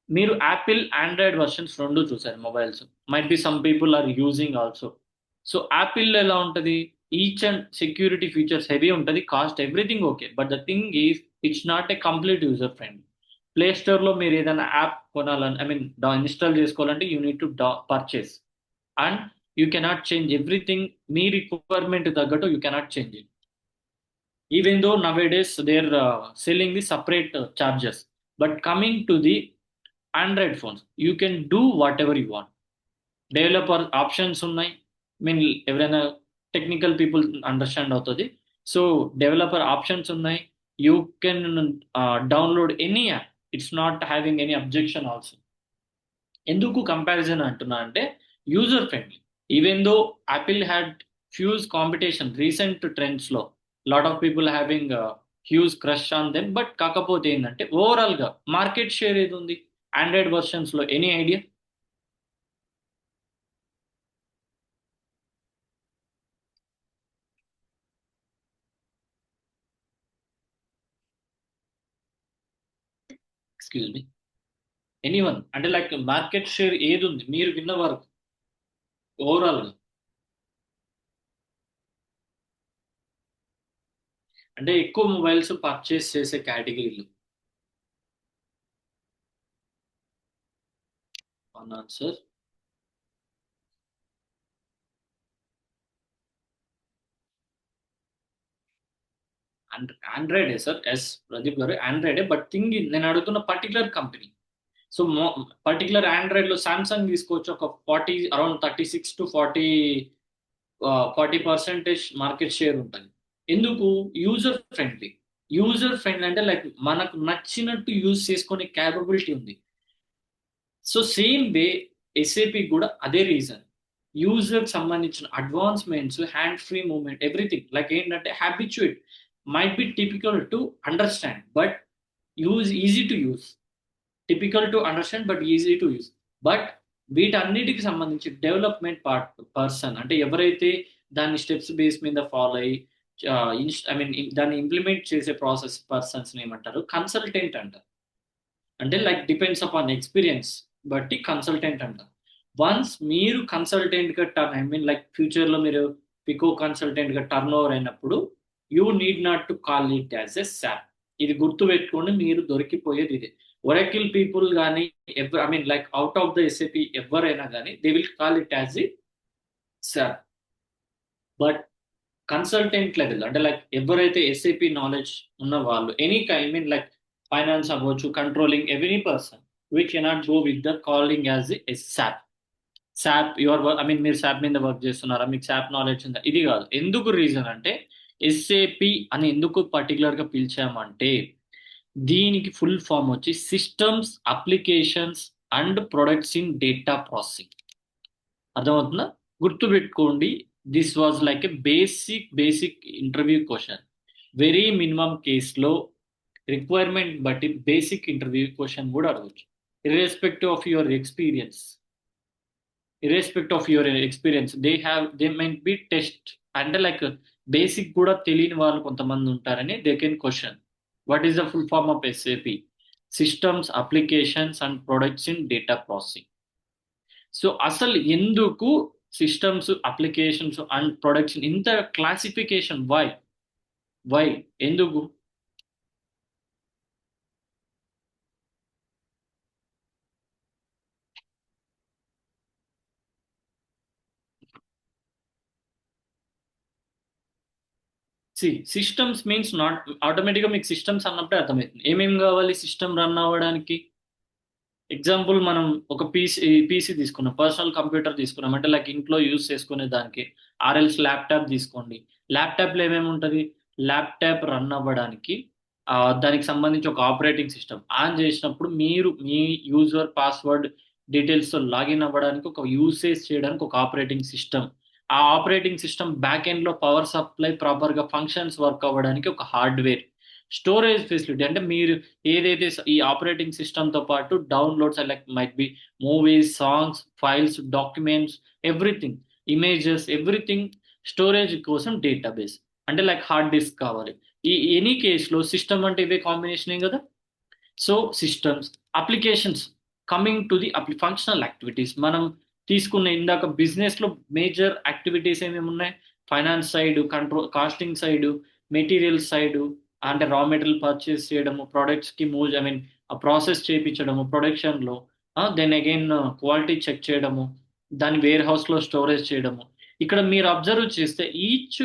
Speaker 1: మీరు యాపిల్ ఆండ్రాయిడ్ వర్షన్స్ రెండు చూసారు mobiles, might be some people are using also. So Apple ఎలా ఉంటుంది, each and security features heavy ఉంటుంది, cost everything okay, but the thing is it's not a complete user friendly. Play స్టోర్లో మీరు ఏదైనా app కొనాలని I mean install చేసుకోవాలంటే you need to purchase and you cannot change everything. మీ requirement తగ్గట్టు you cannot change it. even though nowadays they're selling the separate charges, but coming to the Android phones you can do whatever you want. Developer options ఉన్నాయి, mean ఎవరైనా technical people understand అవుతుంది. So developer options ఉన్నాయి, you can download any app, it's not having any objection also. ఎందుకు comparison అంటున్నా అంటే user friendly. Even though Apple had huge competition recent ట్రెండ్స్లో, lot of people having huge crush on them, but కాకపోతే ఏంటంటే ఓవరాల్గా market share ఏది ఉంది Android వర్షన్స్లో, any idea? Excuse me, anyone అంటే లైక్ మార్కెట్ షేర్ ఏది ఉంది మీరు విన్న వరకు ఓవరాల్గా? అంటే ఎక్కువ మొబైల్స్ పర్చేస్ చేసే కేటగిరీలు అన్నాను సార్. ఆండ్రాయిడే సార్, ఎస్ ప్రదీప్ గారు, ఆండ్రాయిడే. బట్ థింగ్ నేను అడుగుతున్న particular company. So particular Android లో సామ్సంగ్ తీసుకోవచ్చు, ఒక 36 to 40 around 36 to 40 market share ఉంటుంది. ఎందుకు? User friendly. యూజర్ ఫ్రెండ్లీ అంటే లైక్ మనకు నచ్చినట్టు యూజ్ చేసుకునే క్యాపబిలిటీ ఉంది. సో సేమ్ వే ఎస్ఏపి కూడా అదే రీజన్. యూజర్ సంబంధించిన advancements, hand free movement, everything like ఏంటంటే habituate might be typical to understand but easy to use. Typical to understand but easy to use. But వీటన్నిటికి సంబంధించి development person అంటే ఎవరైతే దాన్ని steps base మీద ఫాలో అయ్యి I mean దాన్ని implement చేసే ప్రాసెస్ పర్సన్స్ ఏమంటారు? కన్సల్టెంట్ అంటారు. అంటే లైక్ డిపెండ్స్ అపాన్ ఎక్స్పీరియన్స్ బట్టి కన్సల్టెంట్ అంటారు. వన్స్ మీరు కన్సల్టెంట్ గా turn I mean like future లో మీరు పికో కన్సల్టెంట్ గా టర్న్ ఓవర్ అయినప్పుడు you need not to call it as a SAP. ఇది గుర్తు పెట్టుకోండి, మీరు దొరికిపోయేది ఇదే. ఒరాకిల్ పీపుల్ కానీ I mean like out of the SAP ఎవరైనా కానీ they will call it as a SAP. But consultant level అంటే లైక్ ఎవరైతే ఎస్ఏపి నాలెడ్జ్ ఉన్న వాళ్ళు any I mean like finance అవ్వచ్చు, controlling, any person we cannot go with the calling as a SAAP. SAP your I mean మీరు SAP మీద work చేస్తున్నారా, మీకు SAAP knowledge ఉందా, ఇది కాదు. ఎందుకు రీజన్ అంటే ఎస్ఏపి అని ఎందుకు పర్టికులర్గా పిలిచామంటే దీనికి ఫుల్ ఫామ్ వచ్చి systems, applications and products in data processing. అర్థమవుతుందా? గుర్తుపెట్టుకోండి, this was like a basic interview question. Very minimum కేసులో రిక్వైర్మెంట్ బట్టి బేసిక్ ఇంటర్వ్యూ క్వశ్చన్ కూడా అడగచ్చు. Irrespective of your experience they might be test. అంటే లైక్ బేసిక్ కూడా తెలియని వాళ్ళు కొంతమంది ఉంటారని they can question what is the full form of SAP, systems, applications and products in data processing. So అసలు ఎందుకు సిస్టమ్స్, అప్లికేషన్స్ అండ్ ప్రొడక్ట్స్ ఇంత classification? Why ఎందుకు? సిస్టమ్స్ మీన్స్ నాట్ ఆటోమేటిక్గా మీకు సిస్టమ్స్ అన్నప్పుడే అర్థమవుతుంది ఏమేమి కావాలి సిస్టమ్ రన్ అవ్వడానికి. ఎగ్జాంపుల్ మనం ఒక పీసీ తీసుకున్నాం, పర్సనల్ కంప్యూటర్ తీసుకున్నాం అంటే లైక్ ఇంట్లో యూజ్ చేసుకునే దానికి. ఆర్ఎల్స్ ల్యాప్టాప్ తీసుకోండి. ల్యాప్టాప్లో ఏమేమి ఉంటుంది? ల్యాప్టాప్ రన్ అవ్వడానికి దానికి సంబంధించి ఒక ఆపరేటింగ్ సిస్టమ్ ఆన్ చేసినప్పుడు మీరు మీ యూజర్ పాస్వర్డ్ డీటెయిల్స్తో లాగిన్ అవ్వడానికి, ఒక యూసేజ్ చేయడానికి ఒక ఆపరేటింగ్ సిస్టమ్. ఆ ఆపరేటింగ్ సిస్టమ్ బ్యాక్ ఎండ్లో పవర్ సప్లై ప్రాపర్గా ఫంక్షన్స్ వర్క్ అవ్వడానికి ఒక హార్డ్వేర్. స్టోరేజ్ ఫెసిలిటీ అంటే మీరు ఏదైతే ఈ ఆపరేటింగ్ సిస్టమ్తో పాటు downloads like might be movies, songs, files, documents, everything, images, everything storage కోసం డేటాబేస్ అంటే లైక్ హార్డ్ డిస్క్ కావాలి. ఈ ఎనీ కేసులో సిస్టమ్ అంటే ఇవే కాంబినేషన్ కదా. So systems, applications, coming to the functional activities. మనం తీసుకున్న ఇందాక బిజినెస్లో మేజర్ యాక్టివిటీస్ ఏమేమి ఉన్నాయి? Finance side, costing side, material side అంటే రా మెటీరియల్ పర్చేస్ చేయడము, ప్రొడక్ట్స్కి మూవ్ ఐ మీన్ ప్రాసెస్ చేయించడము ప్రొడక్షన్లో, దెన్ అగైన్ క్వాలిటీ చెక్ చేయడము, దాన్ని వేర్ హౌస్లో స్టోరేజ్ చేయడము. ఇక్కడ మీరు అబ్జర్వ్ చేస్తే ఈచ్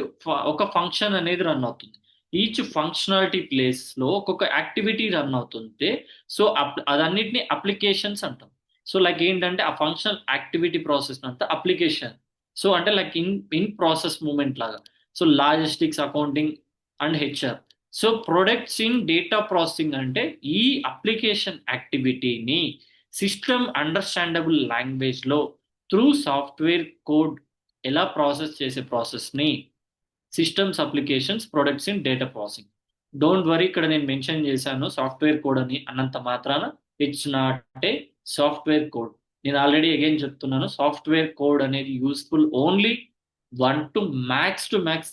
Speaker 1: ఒక ఫంక్షన్ అనేది రన్ అవుతుంది. ఈచ్ ఫంక్షనాలిటీ ప్లేస్లో ఒక్కొక్క యాక్టివిటీ రన్ అవుతుంటే సో అదన్నిటిని అప్లికేషన్స్ అంటాం. సో లైక్ ఏంటంటే ఆ ఫంక్షనల్ యాక్టివిటీ ప్రాసెస్ అంతా అప్లికేషన్. సో అంటే లైక్ ఇన్ ప్రాసెస్ మూమెంట్ లాగా. So logistics, accounting and HR. So products in data processing అంటే ఈ అప్లికేషన్ యాక్టివిటీని సిస్టమ్ అండర్స్టాండబుల్ లాంగ్వేజ్లో త్రూ సాఫ్ట్వేర్ కోడ్ ఎలా ప్రాసెస్ చేసే ప్రాసెస్ని systems, applications, products in data processing. Don't worry, ఇక్కడ నేను మెన్షన్ చేశాను సాఫ్ట్వేర్ కోడ్ అని అన్నంత మాత్రాన it's not A software code. నేను ఆల్రెడీ అగైన్ చెప్తున్నాను, సాఫ్ట్వేర్ కోడ్ అనేది useful only 1 to max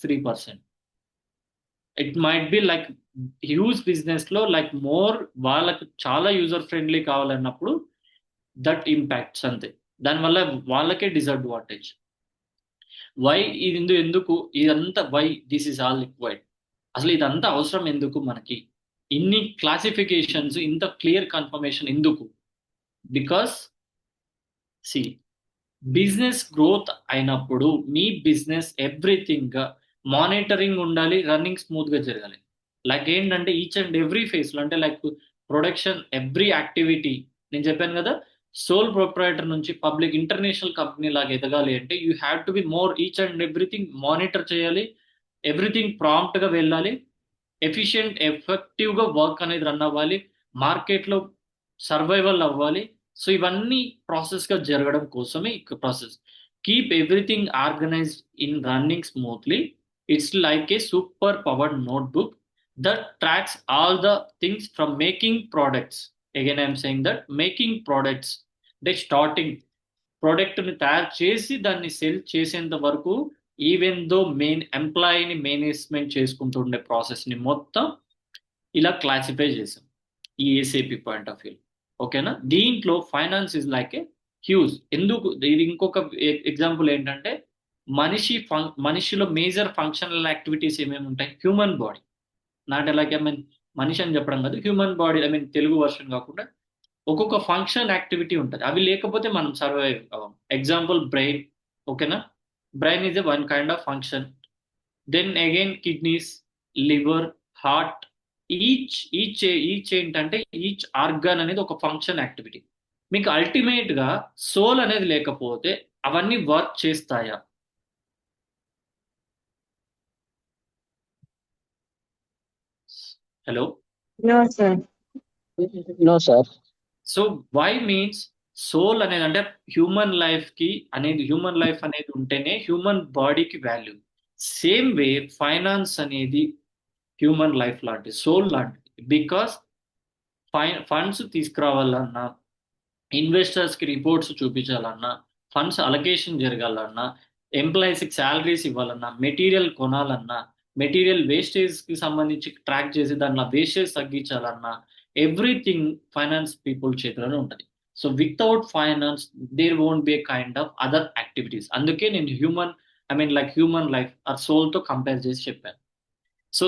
Speaker 1: 3%. It might be like huge బిజినెస్లో లైక్ మోర్ వాళ్ళకి చాలా యూజర్ ఫ్రెండ్లీ కావాలన్నప్పుడు దట్ ఇంపాక్ట్స్ అంతే. దానివల్ల వాళ్ళకే డిసడ్వాంటేజ్. వై ఇది ఎందుకు ఇదంతా, why this is all required? అసలు ఇదంతా అవసరం ఎందుకు మనకి? ఇన్ని క్లాసిఫికేషన్స్, ఇంత క్లియర్ కన్ఫర్మేషన్ ఎందుకు? బికాస్ సి బిజినెస్ గ్రోత్ అయినప్పుడు మీ బిజినెస్ ఎవ్రీథింగ్ మానిటరింగ్ ఉండాలి, రన్నింగ్ స్మూత్గా జరగాలి. లైక్ ఏంటంటే ఈచ్ అండ్ ఎవ్రీ ఫేస్లో అంటే లైక్ ప్రొడక్షన్ ఎవ్రీ యాక్టివిటీ. నేను చెప్పాను కదా, సోల్ ప్రొప్రైటర్ నుంచి పబ్లిక్ ఇంటర్నేషనల్ కంపెనీ లాగా ఎదగాలి అంటే you have to be more each and everything monitor చేయాలి, ఎవ్రీథింగ్ ప్రాంప్ట్గా వెళ్ళాలి, ఎఫెక్టివ్గా వర్క్ అనేది రన్ అవ్వాలి, మార్కెట్లో సర్వైవల్ అవ్వాలి. సో ఇవన్నీ ప్రాసెస్గా జరగడం కోసమే ఈ process. Keep everything organised in running smoothly. It's like A super powered notebook that tracks all the things from making products. Again, I am saying that making products, they starting product ని తయారు చేసి దాన్ని cell చేసేంత వరకు, even though main ఎంప్లాయీని management చేసుకుంటూ ఉండే ప్రాసెస్ని మొత్తం ఇలా క్లాసిఫై చేసాం ఈ ఏసీపీ పాయింట్ ఆఫ్ వ్యూ. ఓకేనా? దీంట్లో finance is like a huge. ఎందుకు ఇది ఇంకొక ఎగ్జాంపుల్ ఏంటంటే, మనిషిలో మేజర్ ఫంక్షనల్ యాక్టివిటీస్ ఏమేమి ఉంటాయి? Human body, not like I mean మనిషి అని చెప్పడం కాదు, human body, I mean Telugu version కాకుండా ఒక్కొక్క ఫంక్షన్ యాక్టివిటీ ఉంటుంది. అవి లేకపోతే మనం సర్వైవ్ అవ్వం. Example brain. ఓకేనా? Brain is a one kind of function. Then again kidneys, liver, heart, each ఏంటంటే ఈచ్ ఆర్గాన్ అనేది ఒక ఫంక్షన్ యాక్టివిటీ. మీకు అల్టిమేట్గా సోల్ అనేది లేకపోతే అవన్నీ వర్క్ చేస్తాయా? Hello.
Speaker 2: No, sir.
Speaker 3: No, sir.
Speaker 1: So why means soul అనేది అంటే హ్యూమన్ లైఫ్ అనేది ఉంటేనే హ్యూమన్ బాడీకి వాల్యూ. సేమ్ వే ఫైనాన్స్ అనేది హ్యూమన్ లైఫ్ లాంటిది, సోల్ లాంటిది. బికాస్ ఫండ్స్ తీసుకురావాలన్నా, ఇన్వెస్టర్స్కి రిపోర్ట్స్ చూపించాలన్నా, ఫండ్స్ అలొకేషన్ జరగాలన్నా, ఎంప్లాయీస్కి శాలరీస్ ఇవ్వాలన్నా, మెటీరియల్ కొనాలన్నా, మెటీరియల్ వేస్టేజ్కి సంబంధించి ట్రాక్ చేసి దాంట్లో వేస్టేజ్ తగ్గించాలన్నా, ఎవ్రీథింగ్ ఫైనాన్స్ పీపుల్ చేతిలోనే ఉంటుంది. So without finance there won't be a kind of other activities. అందుకే నేను హ్యూమన్ లైఫ్ ఆర్ సోల్తో కంపేర్ చేసి చెప్పాను. సో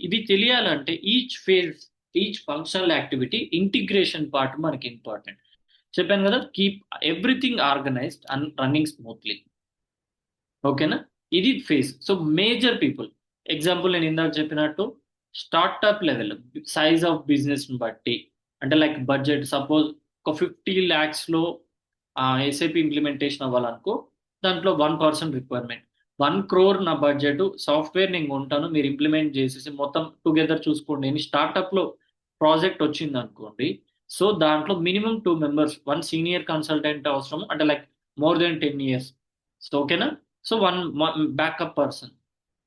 Speaker 1: ఇది తెలియాలంటే each functional activity integration part మనకి ఇంపార్టెంట్. చెప్పాను కదా, keep everything organised and running smoothly. ఓకేనా? ఇది phase. So major people, example నేను ఇందాక చెప్పినట్టు స్టార్ట్అప్ లెవెల్ సైజ్ ఆఫ్ బిజినెస్ని బట్టి, అంటే లైక్ బడ్జెట్ సపోజ్ ఒక 50 lakhsలో ఎస్ఏపి ఇంప్లిమెంటేషన్ అవ్వాలనుకో, దాంట్లో 1% రిక్వైర్మెంట్. 1 crore నా బడ్జెట్, సాఫ్ట్వేర్ నేను కొంటాను, మీరు ఇంప్లిమెంట్ చేసేసి మొత్తం టుగెదర్ చూసుకోండి అని స్టార్ట్అప్లో ప్రాజెక్ట్ వచ్చింది అనుకోండి. సో దాంట్లో మినిమం 2 members, 1 senior కన్సల్టెంట్ అవసరం, అంటే like more than 10 years. So ఓకేనా? So 1 backup person,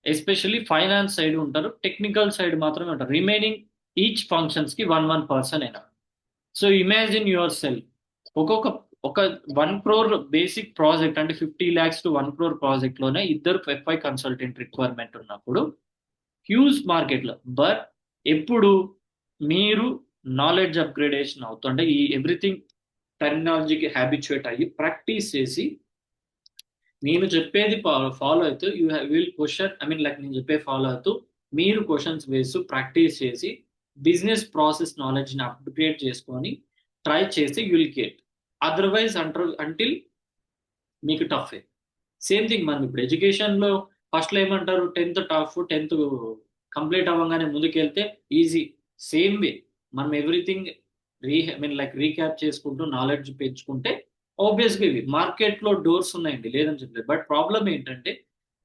Speaker 1: especially finance side ఉంటారు, టెక్నికల్ సైడ్ మాత్రమే ఉంటారు. రిమైనింగ్ ఈచ్ ఫంక్షన్స్కి 1 person అయినా. సో ఇమాజిన్ యువర్ సెల్ఫ్, ఒక 1 crore బేసిక్ ప్రాజెక్ట్ అంటే 50 lakhs to 1 crore ప్రాజెక్ట్లోనే ఇద్దరు FI కన్సల్టెంట్ రిక్వైర్మెంట్ ఉన్నప్పుడు హ్యూజ్ మార్కెట్లో. బట్ ఎప్పుడు మీరు నాలెడ్జ్ అప్గ్రేడేషన్ అవుతుంటే ఈ ఎవ్రీథింగ్ టెక్నాలజీకి హ్యాబిచుయేట్ అయ్యి ప్రాక్టీస్ చేసి, నేను చెప్పేది ఫాలో అవుతూ యూ విల్ క్వశ్చన్, నేను చెప్పే ఫాలో అవుతూ మీరు క్వశ్చన్స్ వేస్తూ ప్రాక్టీస్ చేసి బిజినెస్ ప్రాసెస్ నాలెడ్జ్ని అప్గ్రేడ్ చేసుకొని ట్రై చేస్తే you will get. Otherwise until మీకు టఫ్. సేమ్ థింగ్ మనం ఇప్పుడు ఎడ్యుకేషన్లో ఫస్ట్లో ఏమంటారు, 10th టఫ్, 10th కంప్లీట్ అవ్వగానే ముందుకెళ్తే ఈజీ. సేమ్ వే మనం ఎవ్రీథింగ్ రీక్యాప్ చేసుకుంటూ నాలెడ్జ్ పెంచుకుంటే ఆబ్వియస్గా ఇవి మార్కెట్లో డోర్స్ ఉన్నాయండి, లేదని చెప్పలేదు. బట్ ప్రాబ్లం ఏంటంటే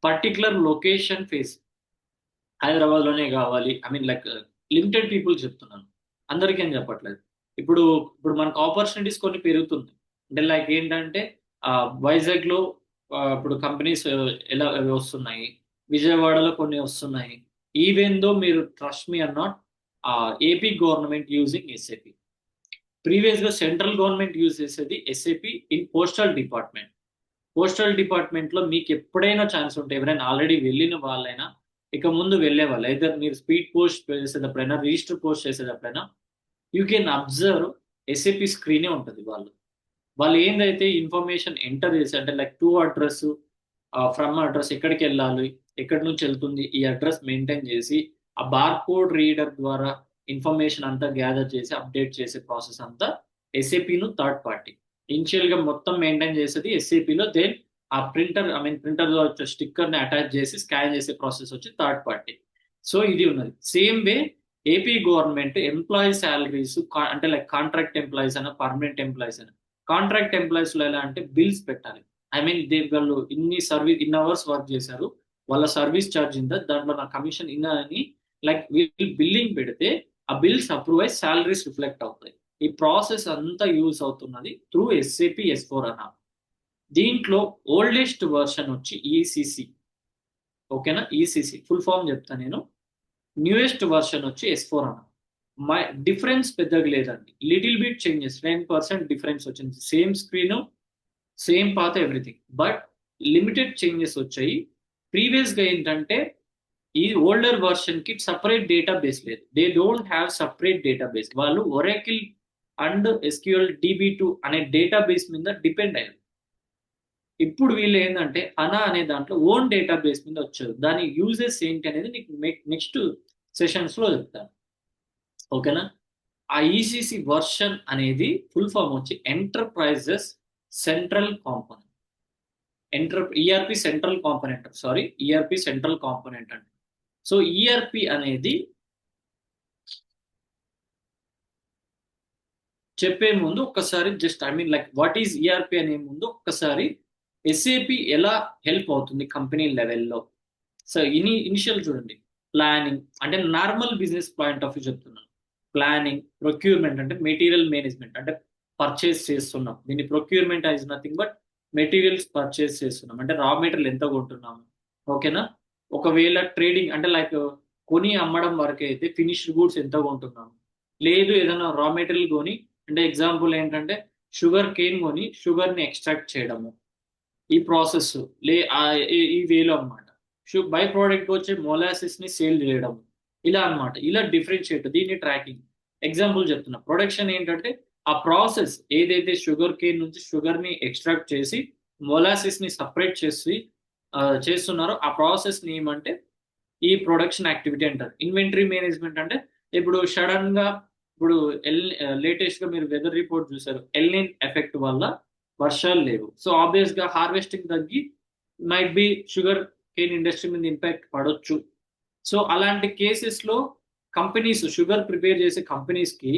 Speaker 1: పర్టికులర్ లొకేషన్ ఫేస్. హైదరాబాద్లోనే కావాలి, లిమిటెడ్ పీపుల్ చెప్తున్నాను, అందరికీ అని చెప్పట్లేదు. ఇప్పుడు మనకు ఆపర్చునిటీస్ కొన్ని పెరుగుతుంది. అంటే లైక్ ఏంటంటే వైజాగ్లో ఇప్పుడు కంపెనీస్ ఎలా వస్తున్నాయి, విజయవాడలో కొన్ని వస్తున్నాయి. ఈవెన్ దో మీరు trust me or not, AP government using SAP. ప్రీవియస్గా సెంట్రల్ గవర్నమెంట్ యూజ్ చేసేది SAP in postal department. Postal డిపార్ట్మెంట్లో మీకు ఎప్పుడైనా ఛాన్స్ ఉంటే, ఎవరైనా ఆల్రెడీ వెళ్ళిన వాళ్ళైనా ఇక ముందు వెళ్ళే వాళ్ళు, అయితే మీరు స్పీడ్ పోస్ట్ చేసేటప్పుడైనా, రిజిస్టర్ పోస్ట్ చేసేటప్పుడైనా, యూ కెన్ అబ్జర్వ్ ఎస్ఏపి స్క్రీనే ఉంటుంది. వాళ్ళు ఏందైతే ఇన్ఫర్మేషన్ ఎంటర్ చేసి, అంటే like to address, from address, ఎక్కడికి వెళ్ళాలి, ఎక్కడి నుంచి వెళ్తుంది, ఈ అడ్రస్ మెయింటైన్ చేసి ఆ బార్కోడ్ రీడర్ ద్వారా ఇన్ఫర్మేషన్ అంతా గ్యాదర్ చేసి అప్డేట్ చేసే ప్రాసెస్ అంతా ఎస్ఏపిను థర్డ్ పార్టీ. ఇనిషియల్గా మొత్తం మెయింటైన్ చేసేది ఎస్ఏపిలో. దెన్ ఆ ప్రింటర్ ద్వారా వచ్చే స్టిక్కర్ని అటాచ్ చేసి స్కాన్ చేసే ప్రాసెస్ వచ్చి థర్డ్ పార్టీ. సో ఇది ఉన్నది. Same way AP government employee salaries అంటే లైక్ కాంట్రాక్ట్ ఎంప్లాయీస్ అయినా పర్మనెంట్ ఎంప్లాయీస్ అయినా, కాంట్రాక్ట్ ఎంప్లాయీస్ లో ఎలా అంటే బిల్స్ పెట్టాలి. ఐ మీన్ వాళ్ళు ఇన్ని అవర్స్ వర్క్ చేశారు, వాళ్ళ సర్వీస్ ఛార్జ్ ఇంత, దాంట్లో నా కమిషన్ ఇన్న అని లైక్ వీళ్ళు బిల్లింగ్ పెడితే ఆ బిల్స్ అప్రూవ్ అయ్యి శాలరీస్ రిఫ్లెక్ట్ అవుతాయి. ఈ ప్రాసెస్ అంతా యూజ్ అవుతున్నది త్రూ ఎస్ఏపి S4 అన్న. దీంట్లో ఓల్డెస్ట్ వర్షన్ వచ్చి ఈసిసి. ఓకేనా, ఈసిసి ఫుల్ ఫామ్ చెప్తా నేను. న్యూయెస్ట్ వర్షన్ వచ్చి S4 అన్న. మై డిఫరెన్స్ పెద్దగా లేదండి, లిటిల్ బిట్ చేంజెస్, 10% డిఫరెన్స్ వచ్చింది. Same screen, same path, everything, but limited changes వచ్చాయి. ప్రీవియస్ గా ఏంటంటే ఈ ఓల్డర్ వర్షన్ కి సపరేట్ డేటాబేస్ లేదు, they don't have separate database. వాళ్ళు ఒరాకిల్ అండ్ SQL DB2 అనే డేటాబేస్ మీద డిపెండ్ అయ్యారు. ఇప్పుడు వీళ్ళు ఏంటంటే అనా అనే దాంట్లో ఓన్ డేటాబేస్ మీద వచ్చారు. దాని యూజెస్ ఏంటి అనేది నీకు నెక్స్ట్ సెషన్స్ లో చెప్తాను. ఓకేనా. ఆ ఈసిసి వర్షన్ అనేది ఫుల్ ఫామ్ వచ్చి enterprises central component. ERP central component, sorry, ERP central component అండి. సో ఈఆర్పి అనేది చెప్పే ముందు ఒక్కసారి just I mean like what is ERP అనే ముందు ఒక్కసారి ఎస్ఏపి ఎలా హెల్ప్ అవుతుంది కంపెనీ లెవెల్లో. సో ఇనిషియల్ చూడండి, ప్లానింగ్ అంటే normal business point of view చెప్తున్నాను. ప్లానింగ్, ప్రొక్యూర్మెంట్ అంటే మెటీరియల్ మేనేజ్మెంట్, అంటే పర్చేస్ చేస్తున్నాం. దీన్ని procurement is nothing but materials purchase చేస్తున్నాం, అంటే రా మెటీరియల్ ఎంత కొంటున్నాము. ఓకేనా. ఒకవేళ ట్రేడింగ్ అంటే లైక్ కొని అమ్మడం వరకు అయితే ఫినిష్డ్ గూడ్స్ ఎంత కొంటున్నాము. లేదు ఏదైనా రా మెటీరియల్ కొని, అంటే ఎగ్జాంపుల్ ఏంటంటే షుగర్ కేన్ కొని షుగర్ని ఎక్స్ట్రాక్ట్ చేయడము, ఈ ప్రాసెస్ ఈ వేలో అనమాట. బై ప్రోడక్ట్ వచ్చే మొలాసిస్ ని సేల్ చేయడం, ఇలా అన్నమాట. ఇలా డిఫరెన్షియేట్, దీన్ని ట్రాకింగ్. ఎగ్జాంపుల్ చెప్తున్నా, ప్రొడక్షన్ ఏంటంటే ఆ ప్రాసెస్ ఏదైతే షుగర్ కేన్ నుంచి షుగర్ ని ఎక్స్ట్రాక్ట్ చేసి మొలాసిస్ ని సపరేట్ చేసి చేస్తున్నారో ఆ ప్రాసెస్ ని ఏమంటే ఈ ప్రొడక్షన్ యాక్టివిటీ అంటారు. ఇన్వెంటరీ మేనేజ్మెంట్ అంటే ఇప్పుడు సడన్ గా ఇప్పుడు లేటెస్ట్ గా మీరు వెదర్ రిపోర్ట్ చూసారు, ఎల్నిన్ ఎఫెక్ట్ వల్ల వర్షాలు లేవు. సో ఆబ్వియస్ గా హార్వెస్టింగ్ తగ్గి might be sugar cane industry మీద ఇంపాక్ట్ పడవచ్చు. సో అలాంటి కేసెస్ లో కంపెనీస్, షుగర్ ప్రిపేర్ చేసే కంపెనీస్ కి